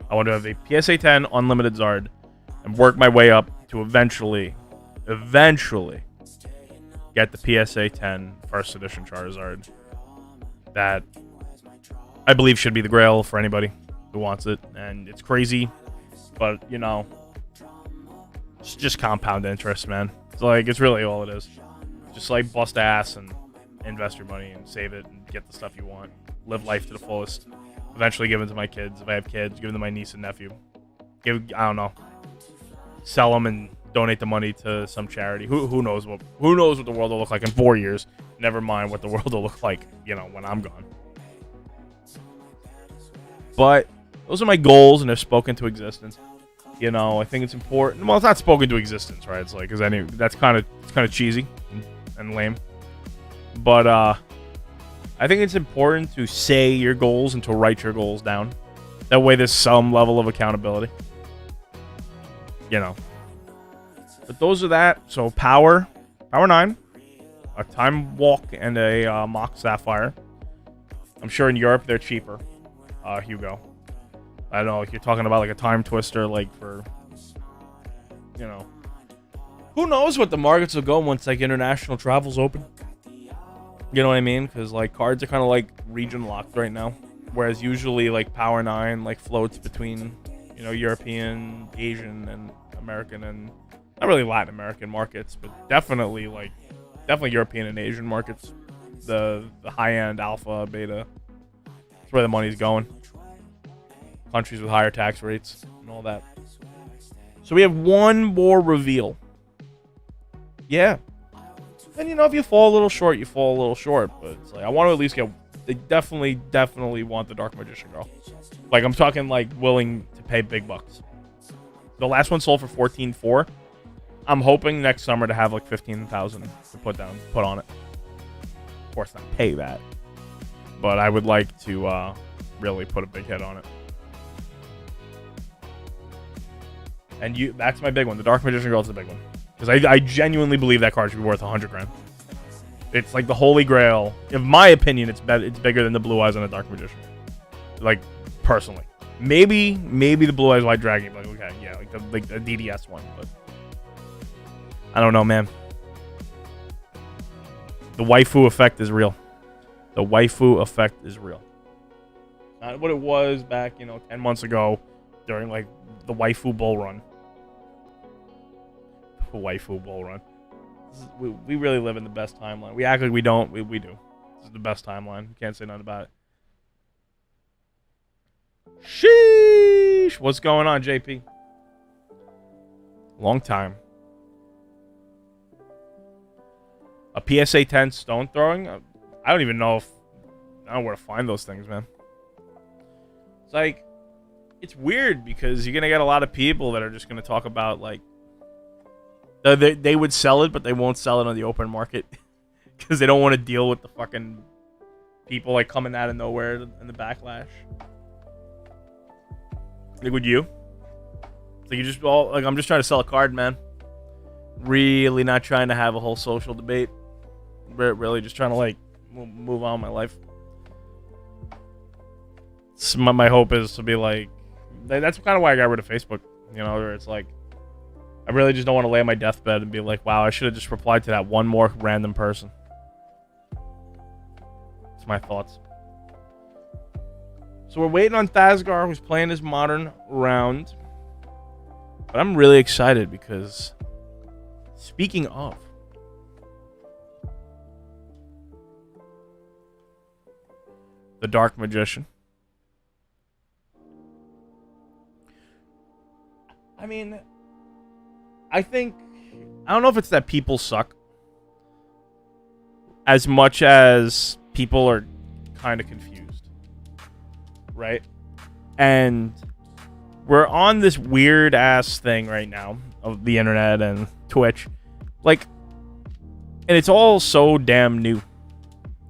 I want to have a PSA 10 Unlimited Zard and work my way up to eventually get the PSA 10 First Edition Charizard. That I believe should be the grail for anybody who wants it. And it's crazy, but, it's just compound interest, man. It's like, it's really all it is. Just like bust ass and invest your money and save it and get the stuff you want. Live life to the fullest. Eventually give it to my kids. If I have kids, give them to my niece and nephew. I don't know. Sell them and donate the money to some charity. Who knows what the world will look like in 4 years. Never mind what the world will look like, when I'm gone. But those are my goals, and they're spoken to existence. I think it's important. Well, it's not spoken to existence, right? It's like, that's kind of cheesy and lame. But I think it's important to say your goals and to write your goals down. That way, there's some level of accountability. But those are that. So Power 9, a Time Walk, and a Mock Sapphire. I'm sure in Europe they're cheaper. Hugo. I don't know, like you're talking about like a Time Twister, like for, who knows what the markets will go once like international travel's open. You know what I mean? Because like cards are kind of like region locked right now, whereas usually like Power 9 like floats between, European, Asian, and American, and not really Latin American markets, but definitely European and Asian markets. The high end alpha, beta. That's where the money's going. Countries with higher tax rates and all that. So we have one more reveal. Yeah. And if you fall a little short, you fall a little short. But it's like, I want to at least get... They definitely want the Dark Magician Girl. Like, I'm talking, like, willing to pay big bucks. The last one sold for $14,400. I'm hoping next summer to have, like, $15,000 to put on it. Of course, not pay that. But I would like to really put a big hit on it. And that's my big one. The Dark Magician Girl is the big one. Because I genuinely believe that card should be worth $100,000. It's like the holy grail. In my opinion, it's bigger than the Blue Eyes on the Dark Magician. Like, personally. Maybe the Blue Eyes White Dragon. Like, okay, yeah, like the DDS one. But I don't know, man. The waifu effect is real. The waifu effect is real. Not what it was back, 10 months ago during, like, the waifu bull run. The waifu bull run. We really live in the best timeline. We act like we don't. We do. This is the best timeline. Can't say nothing about it. Sheesh. What's going on, JP? Long time. A PSA 10 stone throwing? I don't even know if... I don't know where to find those things, man. It's like... It's weird because you're going to get a lot of people that are just going to talk about, like... They would sell it, but they won't sell it on the open market. Because they don't want to deal with the fucking people, like, coming out of nowhere and the backlash. Like, would you? It's like, you just all... Like, I'm just trying to sell a card, man. Really not trying to have a whole social debate. Really just trying to, like, move on with my life. My hope is to be, like... That's kind of why I got rid of Facebook. Where it's like... I really just don't want to lay on my deathbed and be like, wow, I should have just replied to that one more random person. That's my thoughts. So we're waiting on Thasgar, who's playing his modern round. But I'm really excited because, speaking of, the Dark Magician. I mean... I don't know if it's that people suck as much as people are kind of confused, right? And we're on this weird ass thing right now of the internet and Twitch, like, and it's all so damn new.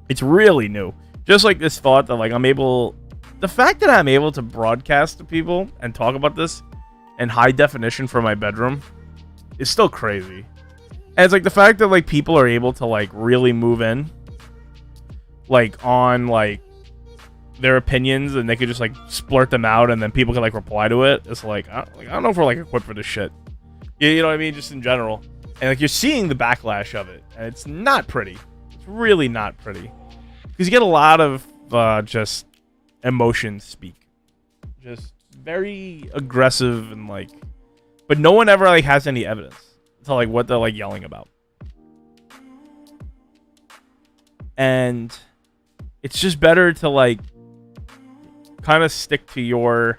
It's really new. Just like this thought that, like, the fact that I'm able to broadcast to people and talk about this in high definition from my bedroom is still crazy. And it's like the fact that, like, people are able to, like, really move in, like, on, like, their opinions, and they could just, like, splurt them out, and then people can, like, reply to it. It's like, I don't know if we're, like, equipped for this shit. You know what I mean? Just in general. And, like, you're seeing the backlash of it, and it's not pretty. It's really not pretty. Because you get a lot of just emotions speak. Just very aggressive and, like... But no one ever, like, has any evidence. to like what they're like yelling about. And it's just better to like kind of stick to your,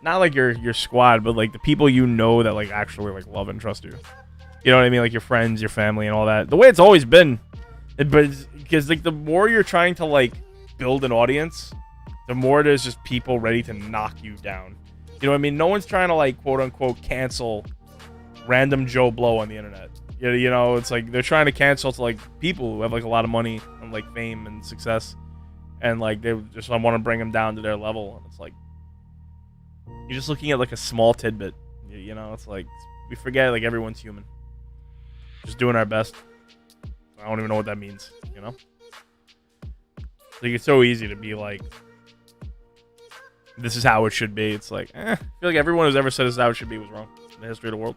not like your squad, but like the people you know that like actually like love and trust you. You know what I mean? Like your friends, your family, and all that. The way it's always been. But because like the more you're trying to like build an audience, the more there's just people ready to knock you down. You know what I mean? No one's trying to like quote unquote cancel random Joe Blow on the internet. You know, it's like they're trying to cancel to like people who have like a lot of money and like fame and success, and like they just want to bring them down to their level. And it's like you're just looking at like a small tidbit. You know, it's like we forget like everyone's human. Just doing our best. I don't even know what that means, you know? Like, it's so easy to be like, this is how it should be. It's like, I feel like everyone who's ever said this is how it should be was wrong in the history of the world.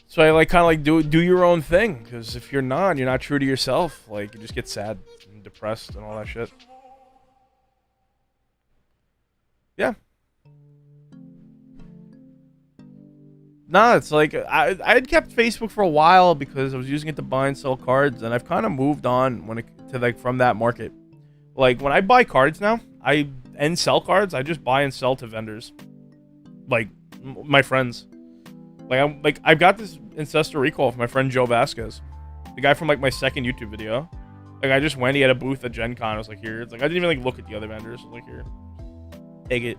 So I like kind of like do your own thing, because if you're not true to yourself, like you just get sad and depressed and all that shit. Yeah. Nah, it's like I had kept Facebook for a while because I was using it to buy and sell cards, and I've kind of moved on to like from that market. Like when I buy cards now, and sell cards, I just buy and sell to vendors, like my friends. Like I've got this Ancestor recall from my friend Joe Vasquez, the guy from like my second YouTube video. Like I just went, he had a booth at Gen Con. I was like, here. It's like I didn't even like look at the other vendors. I was like, here, take it.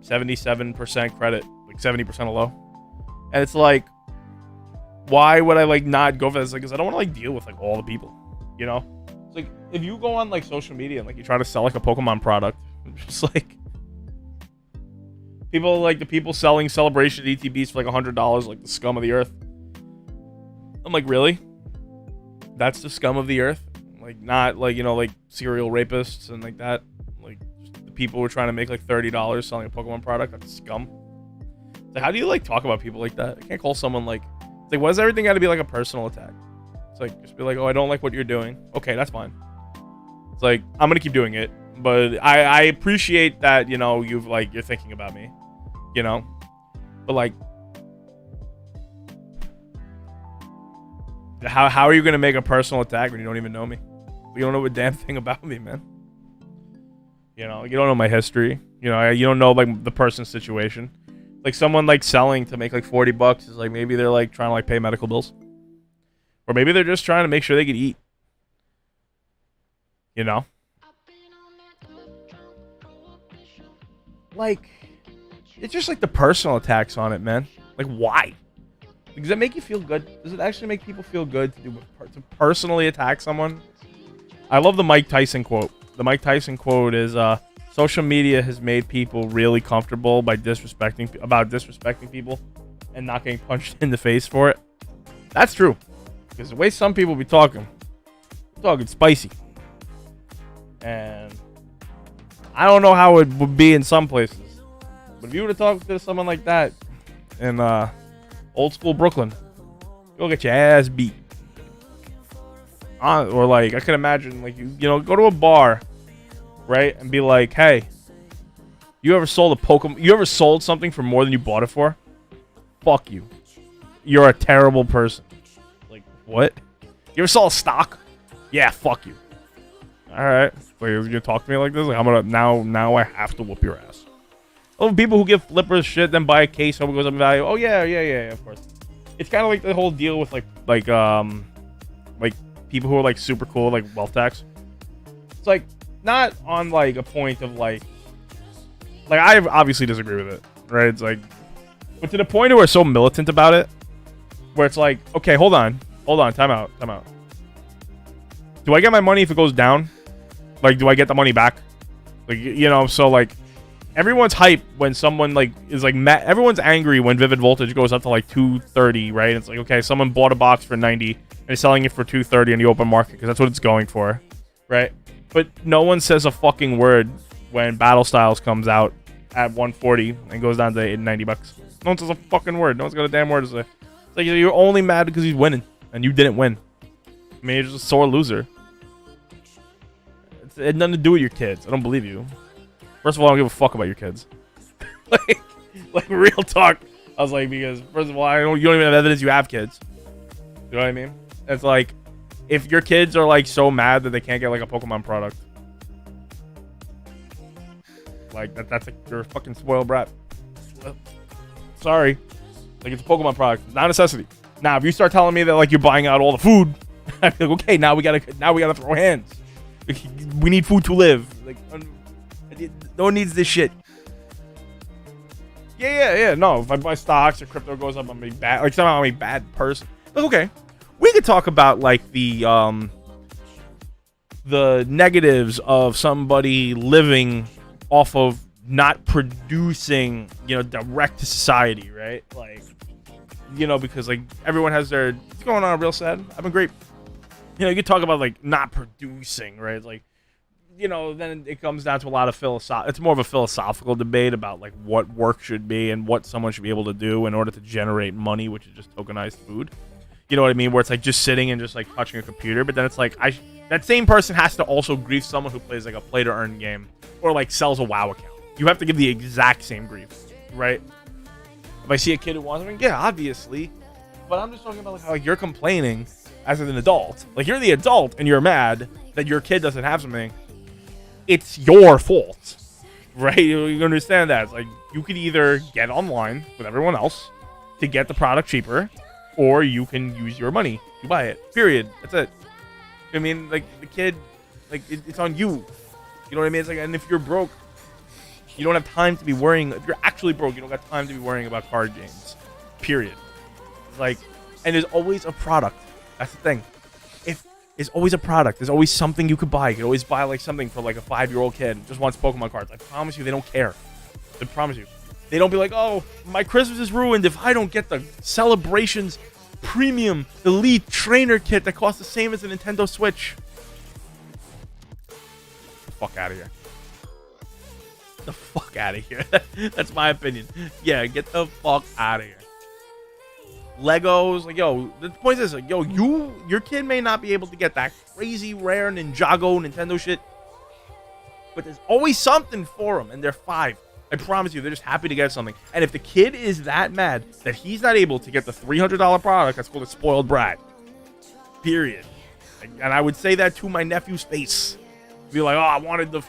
77% credit, like 70% low. And it's like, why would I like not go for this? Like, because I don't want to like deal with like all the people, you know? It's like if you go on like social media and like you try to sell like a Pokemon product, just like people like the people selling Celebration ETBs for like $100, like the scum of the earth. I'm like, really? That's the scum of the earth? Like not like, you know, like serial rapists and like that. Like just the people who are trying to make like $30 selling a Pokemon product. That's scum. Like, how do you like talk about people like that? I can't call someone like, it's like, why does everything got to be like a personal attack? It's like, just be like, oh, I don't like what you're doing. Okay, that's fine. It's like, I'm gonna keep doing it, but I appreciate that, you know, you're thinking about me, you know, but like, how are you gonna make a personal attack when you don't even know me? You don't know a damn thing about me, man. You know, you don't know my history. You know, you don't know like the person's situation. Like someone like selling to make like $40 is like maybe they're like trying to like pay medical bills, or maybe they're just trying to make sure they can eat. You know, like it's just like the personal attacks on it, man. Like why? Does that make you feel good? Does it actually make people feel good to personally attack someone? I love the Mike Tyson quote. The Mike Tyson quote is social media has made people really comfortable by disrespecting people and not getting punched in the face for it. That's true. Because the way some people be talking spicy. And I don't know how it would be in some places. But if you were to talk to someone like that in old school Brooklyn, you'll get your ass beat. Or like, I can imagine, like, you know, go to a bar, right, and be like, hey, you ever sold a Pokemon? You ever sold something for more than you bought it for? Fuck you. You're a terrible person. Like, what? You ever sold a stock? Yeah, fuck you. All right. Wait, you're gonna talk to me like this? Like, I'm gonna now I have to whoop your ass. Oh, people who give flippers shit, then buy a case, hope it goes up in value. Oh yeah, of course. It's kind of like the whole deal with like people who are like super cool, like wealth tax. It's like not on like a point of like I obviously disagree with it, right? It's like, but to the point where we're so militant about it, where it's like, okay, hold on, time out. Do I get my money if it goes down? Like, do I get the money back? Like, you know, so like everyone's hype when someone like is like everyone's angry when Vivid Voltage goes up to like 230, right? It's like, okay, someone bought a box for 90 and is selling it for 230 in the open market because that's what it's going for, right? But no one says a fucking word when Battle Styles comes out at 140 and goes down to $90. No one says a fucking word. No one's got a damn word to say. It's like you're only mad because he's winning and you didn't win. I mean, you're just a sore loser. It had nothing to do with your kids. I don't believe you. First of all, I don't give a fuck about your kids. like real talk. I was like, because first of all, you don't even have evidence you have kids. You know what I mean? It's like, if your kids are like so mad that they can't get like a Pokemon product, like that's like you're a fucking spoiled brat. Sorry, like it's a Pokemon product, not a necessity. Now, if you start telling me that like you're buying out all the food, I feel like, okay, now we gotta throw hands. We need food to live. Like, no one needs this shit. Yeah. No, if I buy stocks or crypto goes up, I'm a bad, like somehow I'm a bad person. Like, okay, we could talk about like the negatives of somebody living off of not producing, direct to society, right? Like, because like everyone has their, what's going on, real sad? I've been great. You could talk about like not producing, right? Like, then it comes down to a lot of it's more of a philosophical debate about like what work should be and what someone should be able to do in order to generate money, which is just tokenized food. You know what I mean? Where it's like just sitting and just like touching a computer, but then it's like that same person has to also grief someone who plays like a play to earn game or like sells a WoW account. You have to give the exact same grief, right? If I see a kid who wants something, yeah, obviously. But I'm just talking about like how you're complaining as an adult. Like, you're the adult and you're mad that your kid doesn't have something. It's your fault, right? You understand that? It's like, you could either get online with everyone else to get the product cheaper, or you can use your money to buy it. Period. That's it. I mean, like, the kid, like, it's on you. You know what I mean? It's like, and if you're broke, you don't have time to be worrying. If you're actually broke, you don't got time to be worrying about card games. Period. Like, and there's always a product. That's the thing. There's always a product. There's always something you could buy. You could always buy like something for like a 5-year-old kid who just wants Pokemon cards. I promise you, they don't care. I promise you. They don't be like, oh, my Christmas is ruined if I don't get the Celebrations Premium Elite Trainer Kit that costs the same as a Nintendo Switch. The fuck out of here. The fuck out of here. That's my opinion. Yeah, get the fuck out of here. Legos, like, yo, the point is, like, yo, your kid may not be able to get that crazy rare Ninjago Nintendo shit, but there's always something for them, and they're 5. I promise you, they're just happy to get something. And if the kid is that mad that he's not able to get the $300 product, that's called a spoiled brat. Period. And I would say that to my nephew's face. Be like, oh, I wanted an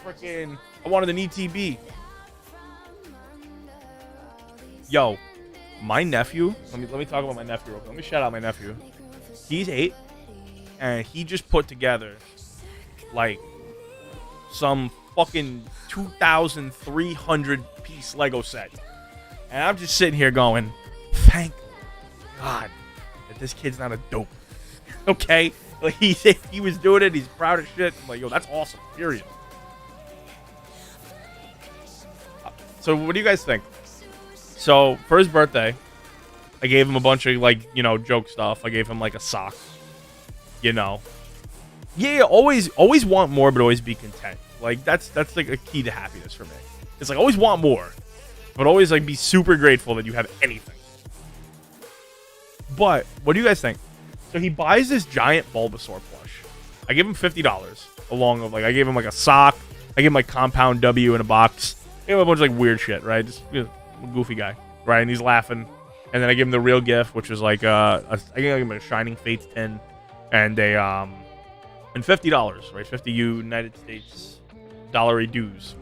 ETB. Yo. My nephew, let me talk about my nephew real quick. Let me shout out my nephew. He's 8, and he just put together like some fucking 2,300 piece Lego set. And I'm just sitting here going, thank God that this kid's not a dope. Okay? Like, he was doing it, he's proud of shit. I'm like, yo, that's awesome. Period. So what do you guys think? So, for his birthday, I gave him a bunch of, like, joke stuff. I gave him, like, a sock. Yeah, always want more, but always be content. Like, that's like, a key to happiness for me. It's, like, always want more, but always, like, be super grateful that you have anything. But, what do you guys think? So, he buys this giant Bulbasaur plush. I gave him $50, along with, like, I gave him, like, a sock. I gave him, like, Compound W in a box. I gave him a bunch of, like, weird shit, right? Just, goofy guy, right? And he's laughing, and then I give him the real gift, which is like I gave him a Shining Fates tin and and $50, right? 50 United States dollary dues,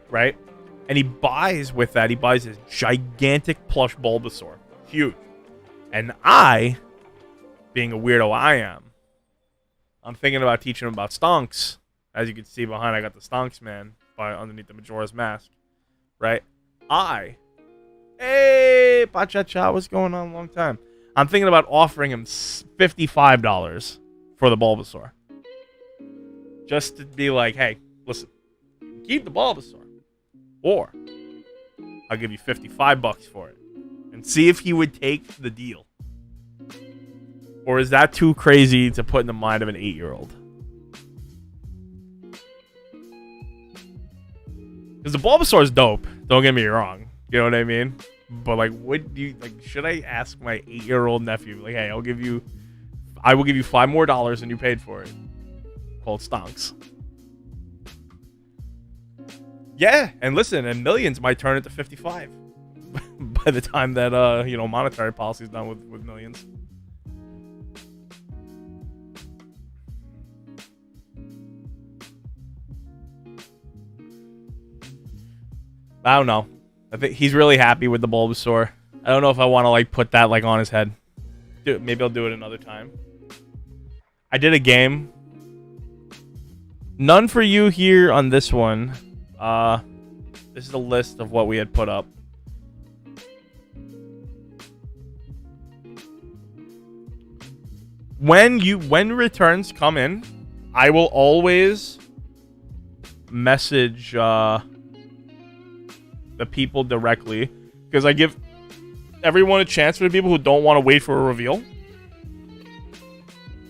right? And he buys this gigantic plush Bulbasaur, huge. And I, being a weirdo I'm thinking about teaching him about stonks. As you can see behind, I got the stonks man underneath the Majora's Mask, right? Hey, Pacha-cha, what's going on? Long time. I'm thinking about offering him $55 for the Bulbasaur. Just to be like, hey, listen, keep the Bulbasaur, or I'll give you $55 for it, and see if he would take the deal. Or is that too crazy to put in the mind of an 8-year-old? Because the Bulbasaur is dope. Don't get me wrong. You know what I mean? But like, should I ask my 8-year-old nephew, like, hey, I will give you $5 more than you paid for it. Called stonks. Yeah, and listen, and millions might turn into 55. by the time that monetary policy is done with millions. I don't know. I think he's really happy with the Bulbasaur. I don't know if I want to like put that like on his head. Maybe I'll do it another time. I did a game. None for you here on this one. This is a list of what we had put up. When returns come in, I will always message the people directly, because I give everyone a chance. For the people who don't want to wait for a reveal,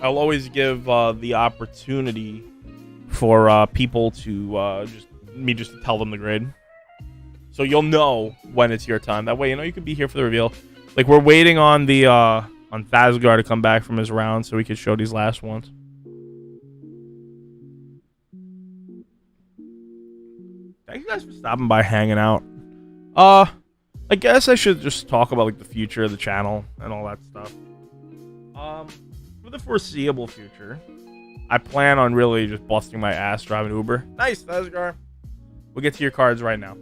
I'll always give the opportunity for people to just to tell them the grade, so you'll know when it's your time. That way, you can be here for the reveal. Like, we're waiting on the on Thasgar to come back from his round so we could show these last ones. Thank you guys for stopping by, hanging out. I guess I should just talk about like the future of the channel and all that stuff. For the foreseeable future, I plan on really just busting my ass driving Uber. Nice, Thasgar. We'll get to your cards right now.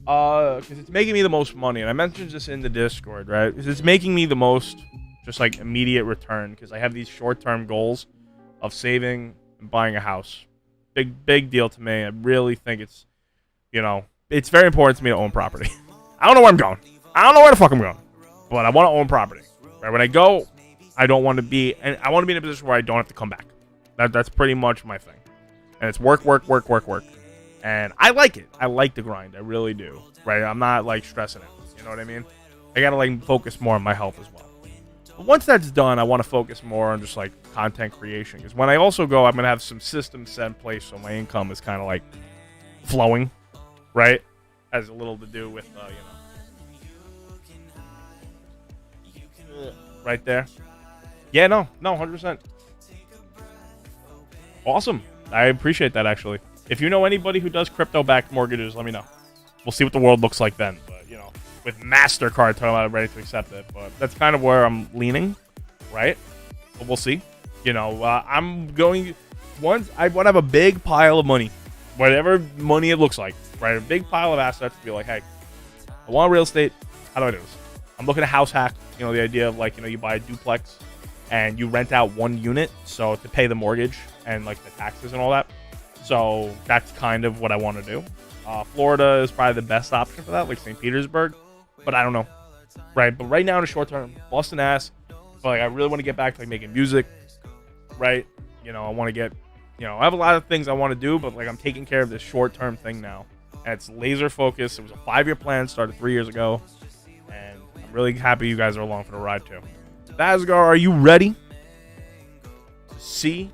Because it's making me the most money, and I mentioned this in the Discord, right? Because it's making me the most, just like, immediate return, because I have these short-term goals of saving and buying a house. Big deal to me. I really think it's, it's very important to me to own property. I don't know where I'm going. I don't know where the fuck I'm going, but I want to own property. Right? When I go, I don't want to be, and I want to be in a position where I don't have to come back. That's pretty much my thing. And it's work. And I like it. I like the grind. I really do. Right? I'm not, like, stressing it. You know what I mean? I gotta, like, focus more on my health as well. But once that's done, I want to focus more on just, like, content creation. Because when I also go, I'm going to have some systems set in place so my income is kind of, like, flowing. Right? Has a little to do with, right there. Yeah, no, 100%. Awesome. I appreciate that, actually. If you know anybody who does crypto-backed mortgages, let me know. We'll see what the world looks like then. But, with MasterCard talking about it, ready to accept it. But that's kind of where I'm leaning, right? But we'll see. I'm going... Once I want to have a big pile of money. Whatever money it looks like, right? A big pile of assets to be like, hey, I want real estate. How do I do this? I'm looking at house hack. The idea of, like, you buy a duplex and you rent out one unit, so to pay the mortgage and, like, the taxes and all that. So that's kind of what I want to do. Florida is probably the best option for that, like St. Petersburg. But I don't know. Right? But right now in the short term, busting ass. But, like, I really want to get back to, like, making music. Right? I want to get... I have a lot of things I want to do, but, like, I'm taking care of this short-term thing now. And it's laser focused. It was a 5-year plan, started 3 years ago. And I'm really happy you guys are along for the ride, too. Thasgar, are you ready to see?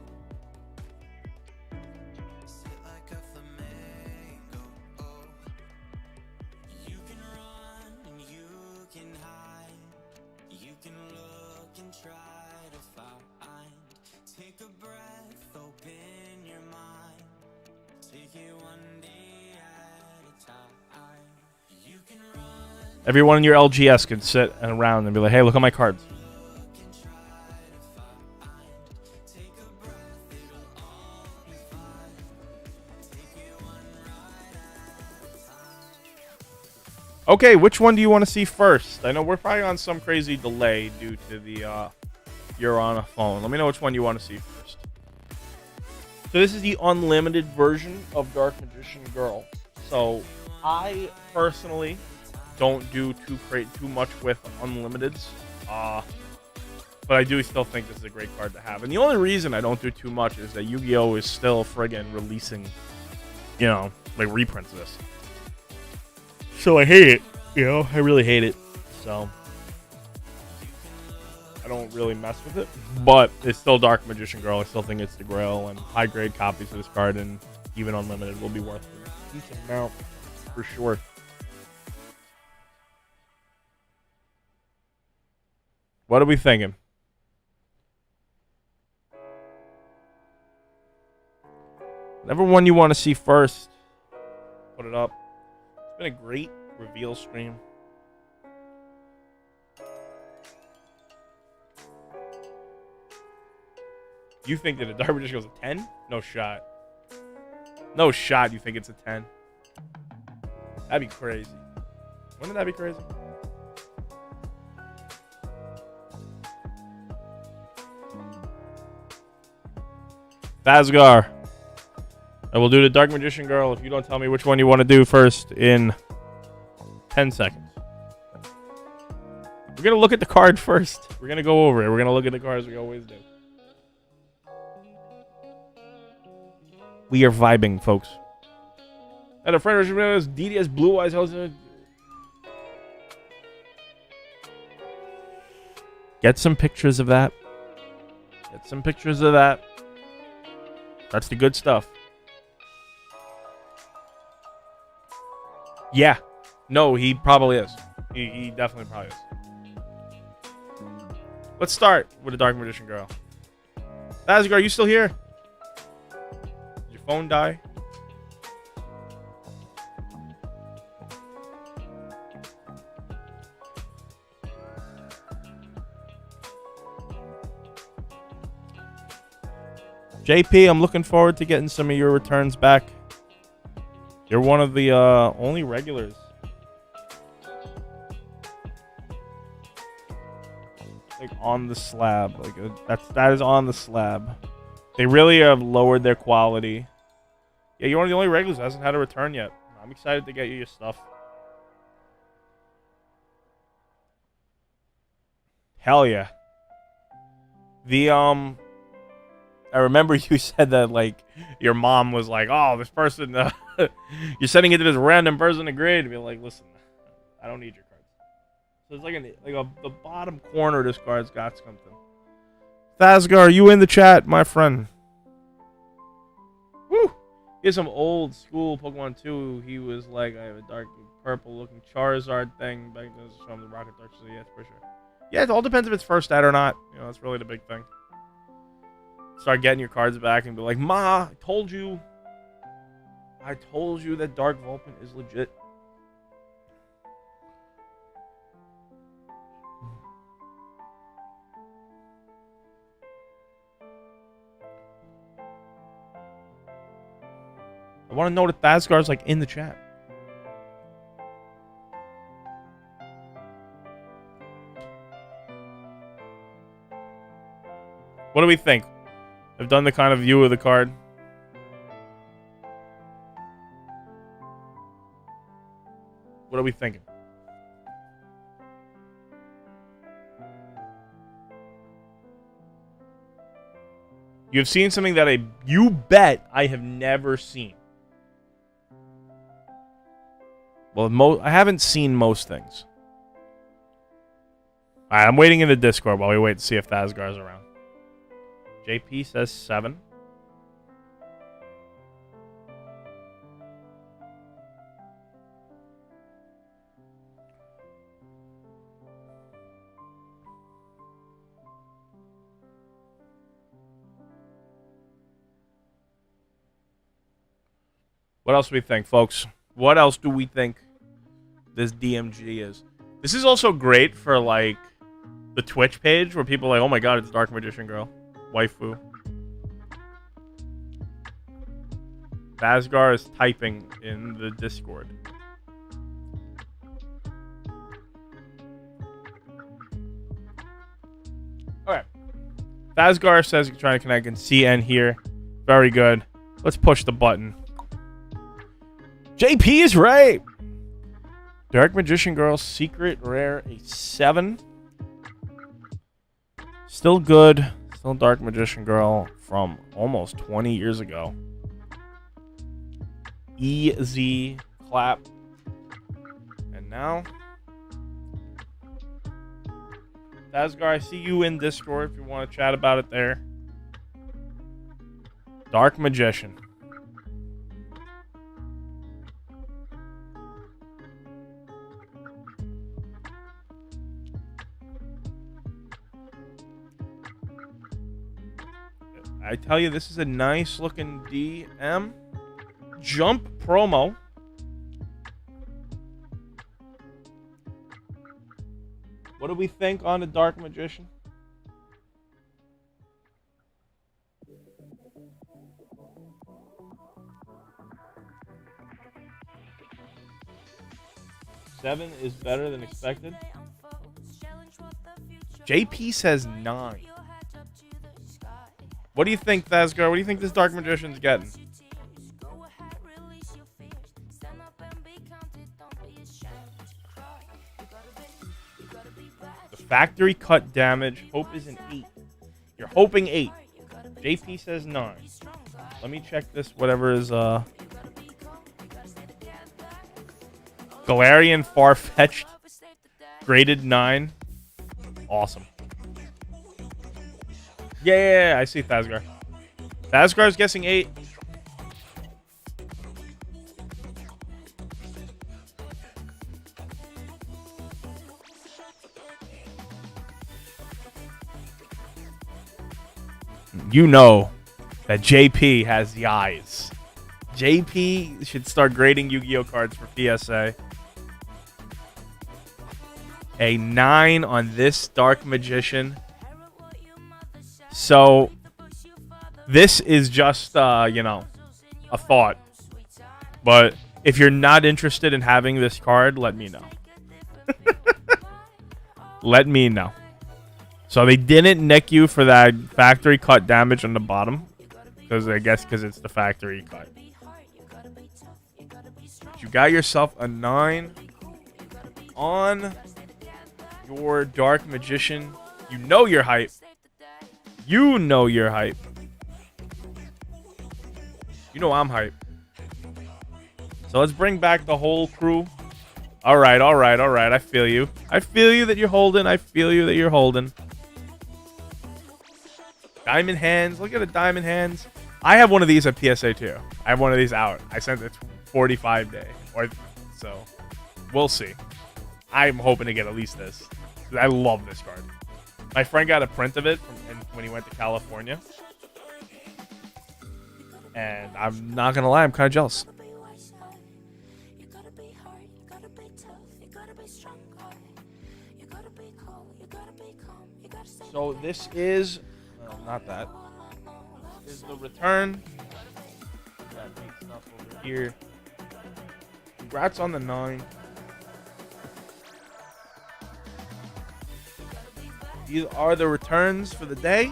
Everyone in your LGS can sit around and be like, hey, look at my cards. Okay, which one do you want to see first? I know we're probably on some crazy delay due to the you're on a phone. Let me know which one you want to see first. So this is the unlimited version of Dark Magician Girl. So I personally don't do too much with unlimiteds, but I do still think this is a great card to have. And the only reason I don't do too much is that Yu-Gi-Oh is still friggin' releasing, like reprints of this. So I hate it, I really hate it. So I don't really mess with it, but it's still Dark Magician Girl. I still think it's the grail, and high grade copies of this card and even unlimited will be worth a decent amount for sure. What are we thinking? Whatever one you want to see first, put it up. It's been a great reveal stream. You think that a Dark Magician goes a 10? No shot. No shot you think it's a 10. That'd be crazy. Wouldn't that be crazy? Fazgar. I will do the Dark Magician Girl if you don't tell me which one you want to do first in 10 seconds. We're going to look at the card first. We're going to go over it. We're going to look at the cards we always do. We are vibing, folks. And a friend of DDS Blue Eyes. Get some pictures of that. Get some pictures of that. That's the good stuff. Yeah. No, he probably is. He definitely probably is. Let's start with the Dark Magician Girl. Fazgar, are you still here? Did your phone die? JP, I'm looking forward to getting some of your returns back. You're one of the only regulars. Like on the slab, like that is on the slab. They really have lowered their quality. Yeah, you're one of the only regulars that hasn't had a return yet. I'm excited to get you your stuff. Hell yeah. I remember you said that like your mom was like, "Oh, this person, you're sending it to this random person to grade." To be like, "Listen, I don't need your cards." So it's like the bottom corner of this card's got something. Fazgar, are you in the chat, my friend? Woo! Here's some old school Pokemon 2. He was like, I have a dark purple looking Charizard thing back then from the Rocket Dark. So yes, for sure. Yeah, it all depends if it's first stat or not. You know, that's really the big thing. Start getting your cards back and be like, Ma, I told you that Dark Vulpin is legit. I want to know that Fazgar's like in the chat. What do we think? I've done the kind of view of the card. What are we thinking? You've seen something that you bet I have never seen. Well, I haven't seen most things. Alright, I'm waiting in the Discord while we wait to see if Fazgar's around. JP says 7. What else do we think, folks? What else do we think this DMG is? This is also great for, like, the Twitch page where people are like, oh my god, it's Dark Magician Girl. Waifu. Fazgar is typing in the Discord. Alright. Fazgar says he's trying to connect and CN here. Very good. Let's push the button. JP is right! Dark Magician Girl, Secret Rare, a 7. Still good. Still Dark Magician Girl from almost 20 years ago. Easy clap. And now, Fazgar, I see you in Discord if you want to chat about it there. Dark Magician. I tell you, this is a nice looking DM. Jump promo. What do we think on the Dark Magician? 7 is better than expected. JP says 9. What do you think, Thasgar? What do you think this Dark Magician's getting? The factory cut damage. Hope is an 8. You're hoping 8. JP says 9. Let me check this. Whatever is Galarian Farfetch'd graded 9. Awesome. Yeah, I see Thasgar. Thasgar's guessing 8. You know that JP has the eyes. JP should start grading Yu-Gi-Oh cards for PSA. A 9 on this Dark Magician. So, this is just, you know, a thought. But if you're not interested in having this card, let me know. Let me know. So, they didn't nick you for that factory cut damage on the bottom. Because I guess because it's the factory cut. You got yourself a 9 on your Dark Magician. You know you're hype. You know you're hype. You know I'm hype. So let's bring back the whole crew. All right. I feel you. I feel you that you're holding. I feel you that you're holding. Diamond hands. Look at the diamond hands. I have one of these at PSA too. I have one of these out. I sent it 45 day. So we'll see. I'm hoping to get at least this. I love this card. My friend got a print of it when he went to California. And I'm not going to lie, I'm kind of jealous. So this is... not that. This is the return. That neat stuff over here. Congrats on the 9. These are the returns for the day.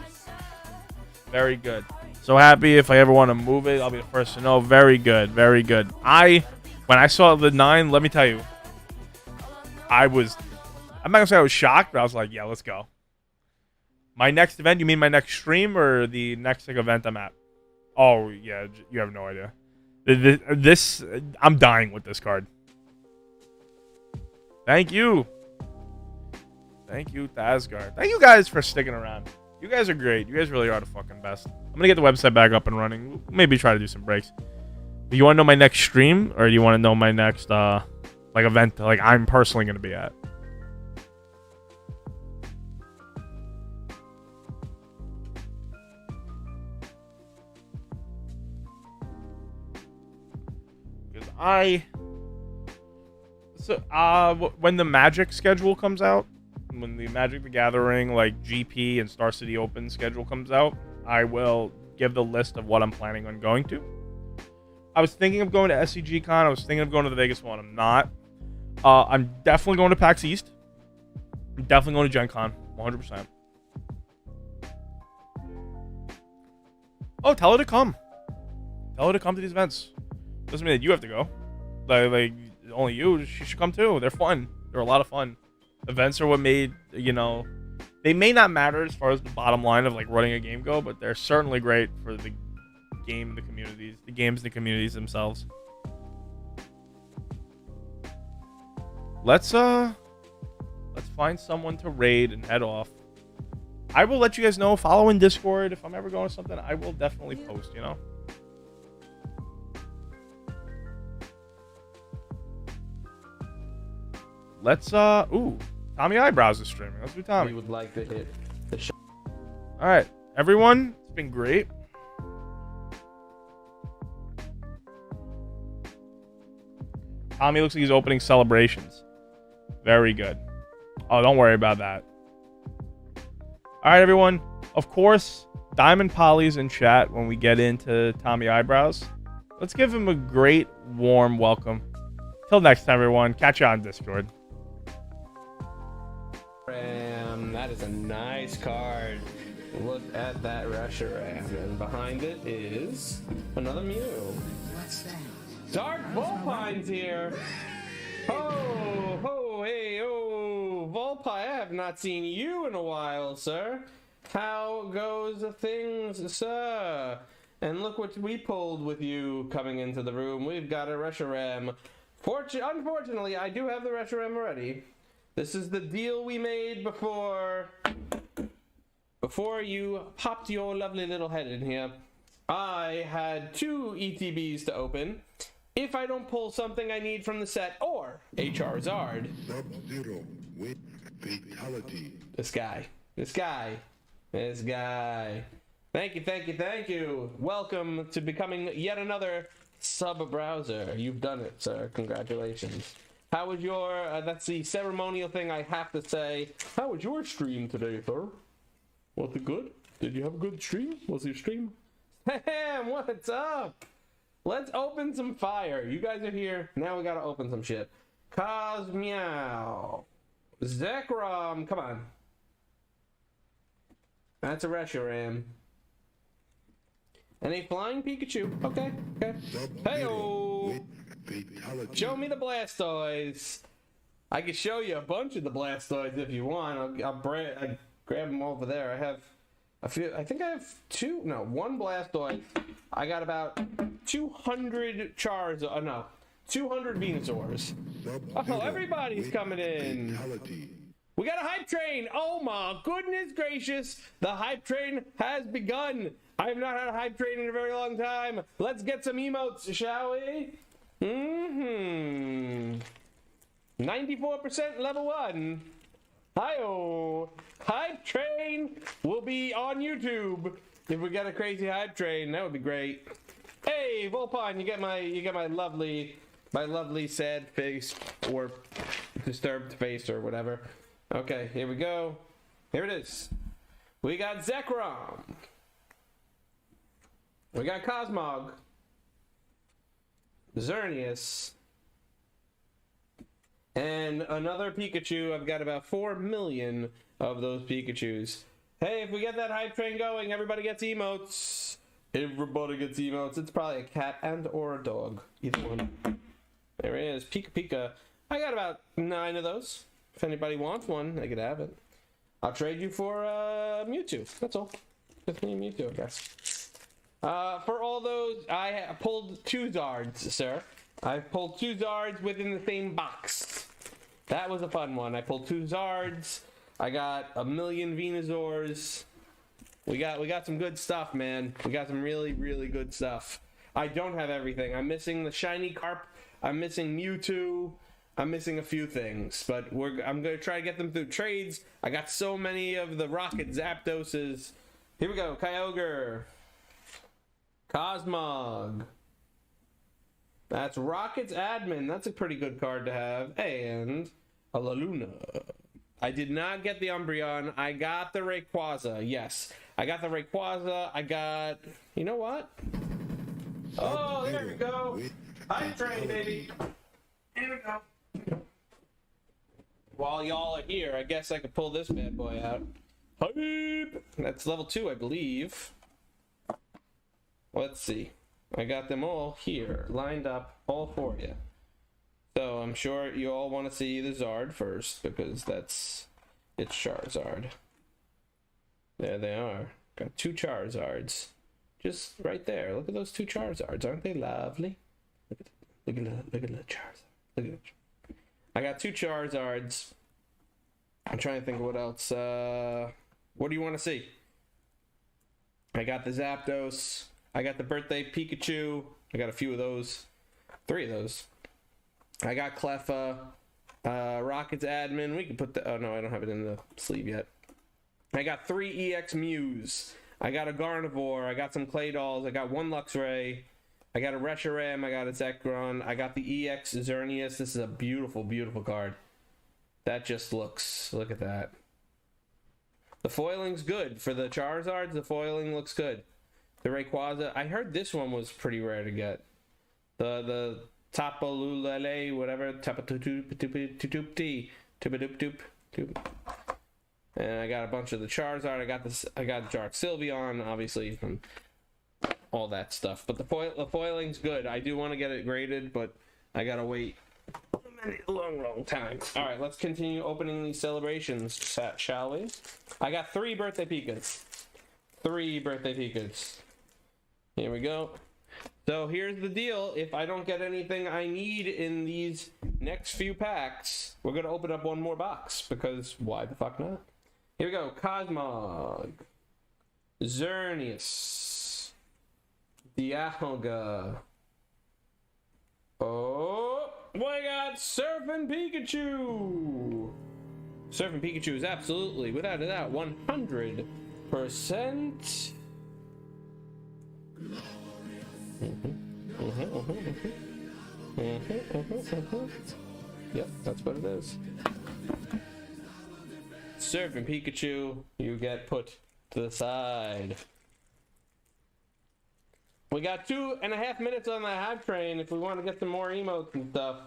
Very good. So happy. If I ever want to move it, I'll be the first to know. Very good. Very good. When I saw the 9, let me tell you, I'm not going to say I was shocked, but I was like, yeah, let's go. My next event, you mean my next stream or the next event I'm at? Oh, yeah, you have no idea. I'm dying with this card. Thank you. Thank you, Thasgar. Thank you guys for sticking around. You guys are great. You guys really are the fucking best. I'm going to get the website back up and running. Maybe try to do some breaks. Do you want to know my next stream? Or do you want to know my next event I'm personally going to be at? Because when the Magic schedule comes out, when the Magic the Gathering, GP and Star City Open schedule comes out, I will give the list of what I'm planning on going to. I was thinking of going to SCG Con. I was thinking of going to the Vegas one. I'm not. I'm definitely going to PAX East. I'm definitely going to Gen Con. 100%. Oh, tell her to come. Tell her to come to these events. Doesn't mean that you have to go. Only you. She should come too. They're fun. They're a lot of fun. Events are what made, they may not matter as far as the bottom line of running a game go, but they're certainly great for the games, the communities themselves. Let's find someone to raid and head off. I will let you guys know. Follow in Discord. If I'm ever going to something, I will definitely post, Let's Tommy Eyebrows is streaming. Let's do Tommy. We would like to hit the show. All right, everyone. It's been great. Tommy looks like he's opening celebrations. Very good. Oh, don't worry about that. All right, everyone. Of course, Diamond Polly's in chat when we get into Tommy Eyebrows. Let's give him a great, warm welcome. Till next time, everyone. Catch you on Discord. That is a nice card. Look at that Reshiram, and behind it is another Mew. Dark Volpine's here. Ho, ho, hey, oh, Volpine, I have not seen you in a while, sir. How goes the things, sir? And look what we pulled with you coming into the room. We've got a Reshiram. Unfortunately, I do have the Reshiram already. This is the deal we made before you popped your lovely little head in here. I had 2 ETBs to open. If I don't pull something I need from the set, or a Charizard. Sub-Zero with fatality. This guy. Thank you. Welcome to becoming yet another sub-browser. You've done it, sir. Congratulations. How was your, that's the ceremonial thing I have to say. How was your stream today, sir? Was it good? Did you have a good stream? Was your stream? Damn, what's up? Let's open some fire. You guys are here. Now we gotta open some shit. Cosmeow. Zekrom, come on. That's a Reshiram. And a flying Pikachu. Okay. Hey-oh. Show me the Blastoise. I can show you a bunch of the Blastoise if you want. I'll grab them over there. I think I have 1 Blastoise. I got about 200 Charizard. No, 200 Venusaurs. Oh, everybody's coming in. We got a hype train. Oh my goodness gracious. The hype train has begun. I have not had a hype train in a very long time. Let's get some emotes, shall we? 94% level 1. Hi-oh. Hype train will be on YouTube. If we got a crazy hype train, that would be great. Hey, Volpine, you get my lovely sad face or disturbed face or whatever. Okay, here we go. Here it is. We got Zekrom. We got Cosmog. Xerneas. And another Pikachu. I've got about 4 million of those Pikachus. Hey, if we get that hype train going, everybody gets emotes. Everybody gets emotes. It's probably a cat and or a dog. Either one. There it is. Pika Pika. I got about 9 of those. If anybody wants one, they could have it. I'll trade you for Mewtwo. That's all. Just me and Mewtwo, I guess. For all those, I pulled 2 Zards, sir. I pulled 2 Zards within the same box. That was a fun one. I pulled 2 Zards. I got 1 million Venusaurs. We got some good stuff, man. We got some really, really good stuff. I don't have everything. I'm missing the shiny Carp. I'm missing Mewtwo. I'm missing a few things, but I'm gonna try to get them through trades. I got so many of the Rocket Zapdoses. Here we go. Kyogre. Cosmog. That's Rocket's admin. That's a pretty good card to have. And a Laluna. I did not get the Umbreon. I got the Rayquaza. Yes. I got the Rayquaza. I got... You know what? Oh, there we go. Hype train, baby. Here we go. While y'all are here, I guess I could pull this bad boy out. Hype! That's level 2, I believe. Let's see. I got them all here, lined up, all for you. So I'm sure you all want to see the Zard first, because it's Charizard. There they are. Got 2 Charizards. Just right there. Look at those 2 Charizards. Aren't they lovely? Look at the Charizard. Look at it. I got 2 Charizards. I'm trying to think of what else. What do you want to see? I got the Zapdos. I got the birthday Pikachu. I got a few of those. 3 of those. I got Cleffa. Rocket's admin. We can put the... Oh, no, I don't have it in the sleeve yet. I got 3 EX Mews. I got a Gardevoir. I got some Clay Dolls. I got 1 Luxray. I got a Reshiram. I got a Zekrom. I got the EX Xerneas. This is a beautiful, beautiful card. That just looks... Look at that. The foiling's good. For the Charizards, the foiling looks good. The Rayquaza. I heard this one was pretty rare to get. The Tapalulele, whatever. Tapatoop. And I got a bunch of the Charizard. I got Dark Sylveon, obviously, from all that stuff. But the foiling's good. I do want to get it graded, but I gotta wait a long time. All right, let's continue opening these celebrations, shall we? I got 3 birthday Pikas. 3 birthday Pikas. Here we go. So here's the deal. If I don't get anything I need in these next few packs, we're gonna open up one more box, because why the fuck not? Here we go. Cosmog, Xerneas, Dialga. Oh, we got Surfing Pikachu. Surfing Pikachu is absolutely, without a doubt, 100%. Yep, that's what it is. Surfing Pikachu, you get put to the side. We got 2.5 minutes on the hype train if we want to get some more emotes and stuff.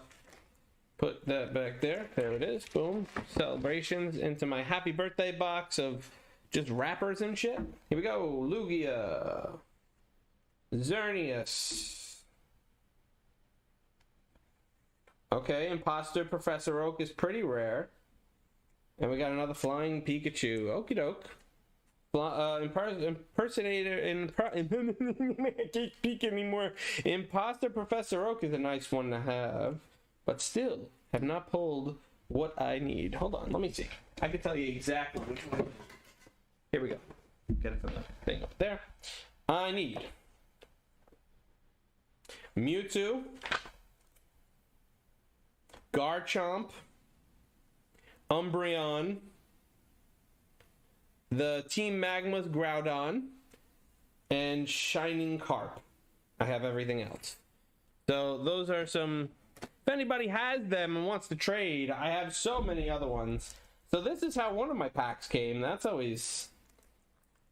Put that back there. There it is. Boom. Celebrations into my happy birthday box of just wrappers and shit. Here we go. Lugia. Xerneas. Okay, Imposter Professor Oak is pretty rare. And we got another Flying Pikachu. Okie doke. Impersonator. I can't speak anymore. Imposter Professor Oak is a nice one to have. But still, have not pulled what I need. Hold on, let me see. I can tell you exactly which one. Here we go. Get it from the thing up there. I need Mewtwo, Garchomp, Umbreon, the Team Magma's Groudon, and Shining Carp. I have everything else. So those are some... If anybody has them and wants to trade, I have so many other ones. So this is how one of my packs came. That's always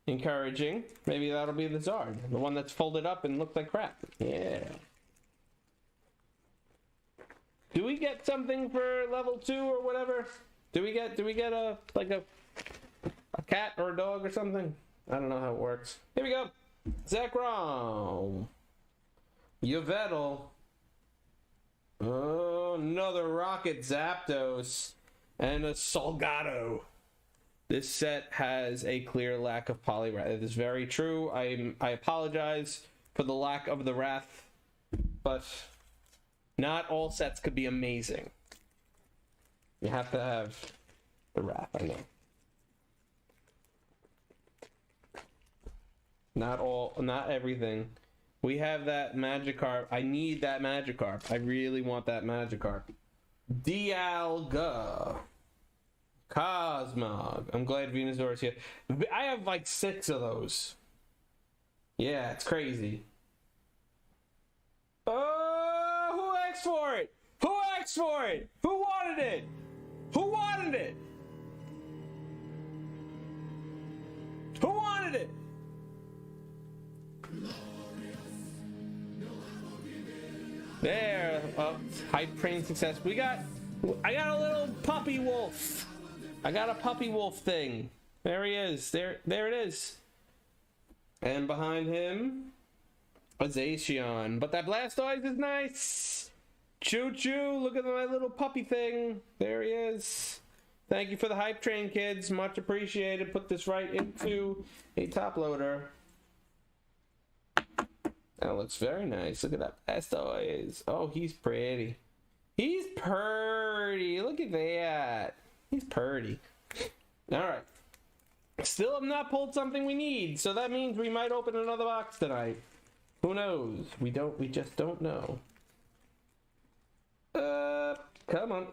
encouraging. Maybe that'll be the Zard. The one that's folded up and looked like crap. Yeah. Do we get something for level 2 or whatever? Do we get a cat or a dog or something? I don't know how it works. Here we go. Zekrom. Yveltal. Oh, another Rocket Zapdos. And a Salgado. This set has a clear lack of Poliwrath. It is very true. I apologize for the lack of the Wrath. But not all sets could be amazing. You have to have the Wrath, I know. Not everything. We have that Magikarp. I need that Magikarp. I really want that Magikarp. Dialga. Cosmog. I'm glad Venusaur is here. I have like 6 of those. Yeah, it's crazy. Oh, who asked for it? Who asked for it? Who wanted it? Who wanted it? Who wanted it? There, hype train success. I got a little puppy wolf. I got a puppy wolf thing. There he is. There it is. And behind him, a Zacian. But that Blastoise is nice. Choo choo. Look at my little puppy thing. There he is. Thank you for the hype train, kids. Much appreciated. Put this right into a top loader. That looks very nice. Look at that Blastoise. Oh, he's pretty. He's purty. Look at that. He's purty. Alright. Still have not pulled something we need, so that means we might open another box tonight. Who knows? We just don't know. Come on.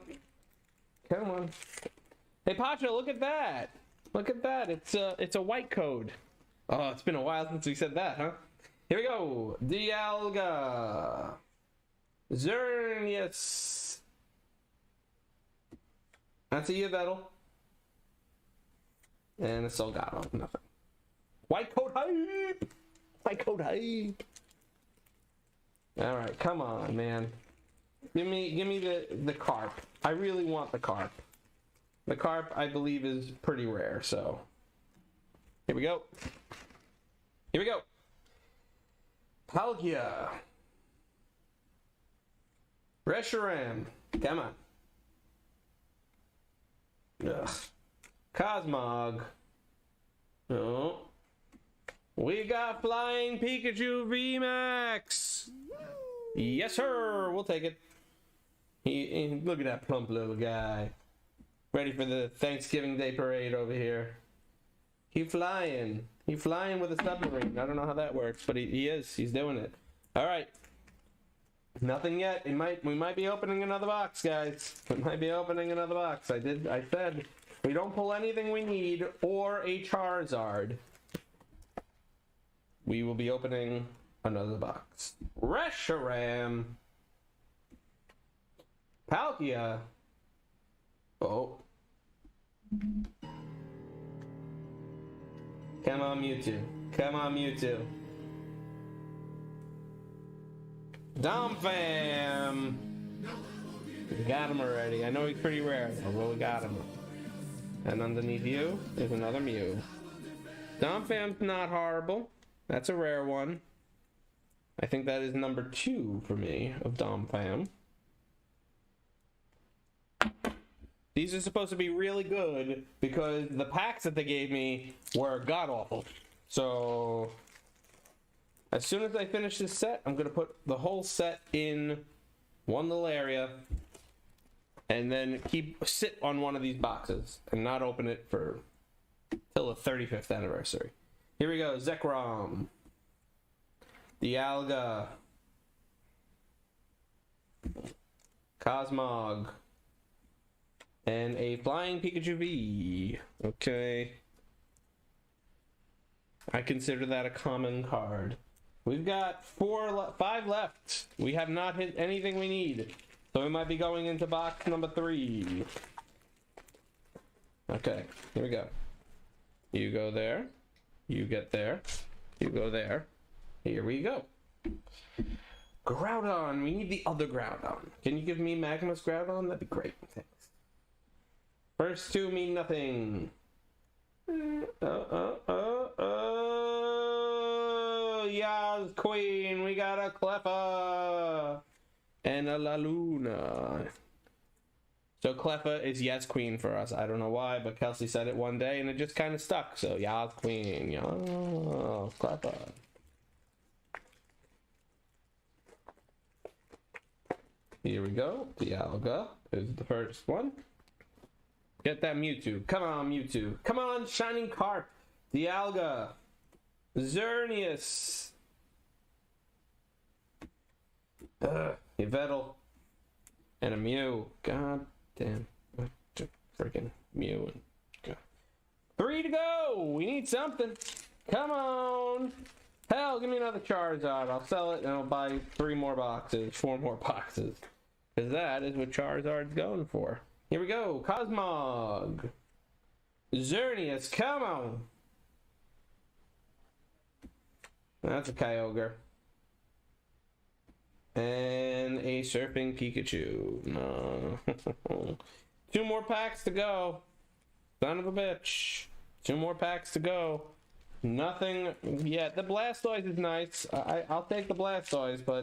Come on. Hey, Pacho, look at that. Look at that. It's a white code. Oh, it's been a while since we said that, huh? Here we go. Dialga. Xerneas. That's a Yveltal. And a Salgado. Nothing. White coat hype. White coat hype. Alright, come on, man. Give me the carp. I really want the carp. The carp, I believe, is pretty rare, so. Here we go. Here we go. Palkia. Reshiram. Come on. Ugh. Cosmog. Oh. We got Flying Pikachu VMAX. Yes, sir. We'll take it. Look at that plump little guy. Ready for the Thanksgiving Day parade over here. He flying. He flying with a submarine. I don't know how that works, but he is. He's doing it. All right. Nothing yet. We might be opening another box, guys. We might be opening another box. I said we don't pull anything we need or a Charizard. We will be opening another box. Reshiram. Palkia. Oh. Come on, Mewtwo. Come on, Mewtwo. Domfam. We got him already. I know he's pretty rare, but we got him. And underneath you is another Mew. Domfam's not horrible. That's a rare one. I think that is number 2 for me of Domfam. These are supposed to be really good because the packs that they gave me were god-awful. So, as soon as I finish this set, I'm going to put the whole set in one little area and then sit on one of these boxes and not open it for till the 35th anniversary. Here we go. Zekrom. Dialga. Cosmog. And a Flying Pikachu V. Okay. I consider that a common card. We've got 5 left. We have not hit anything we need. So we might be going into box number 3. Okay, here we go. You go there. You get there. You go there. Here we go. Groudon. We need the other Groudon. Can you give me Magma's Groudon? That'd be great. Thanks. First 2 mean nothing. Yas Queen. We got a Cleffa. And a La Luna. So Cleffa is Yes Queen for us. I don't know why, but Kelsey said it one day and it just kind of stuck. So Yas Queen. Yas Cleffa. Here we go. Dialga is the first one. Get that Mewtwo. Come on, Mewtwo. Come on, Shining Carp. Dialga. Xerneas. Yveltal. And a Mew. God damn. Freaking Mew. 3 to go. We need something. Come on. Hell, give me another Charizard. I'll sell it and I'll buy 3 more boxes. 4 more boxes. Because that is what Charizard's going for. Here we go. Cosmog. Xerneas. Come on. That's a Kyogre. And a Surfing Pikachu. No. 2 more packs to go. Son of a bitch. 2 more packs to go. Nothing yet. The Blastoise is nice. I'll take the Blastoise, but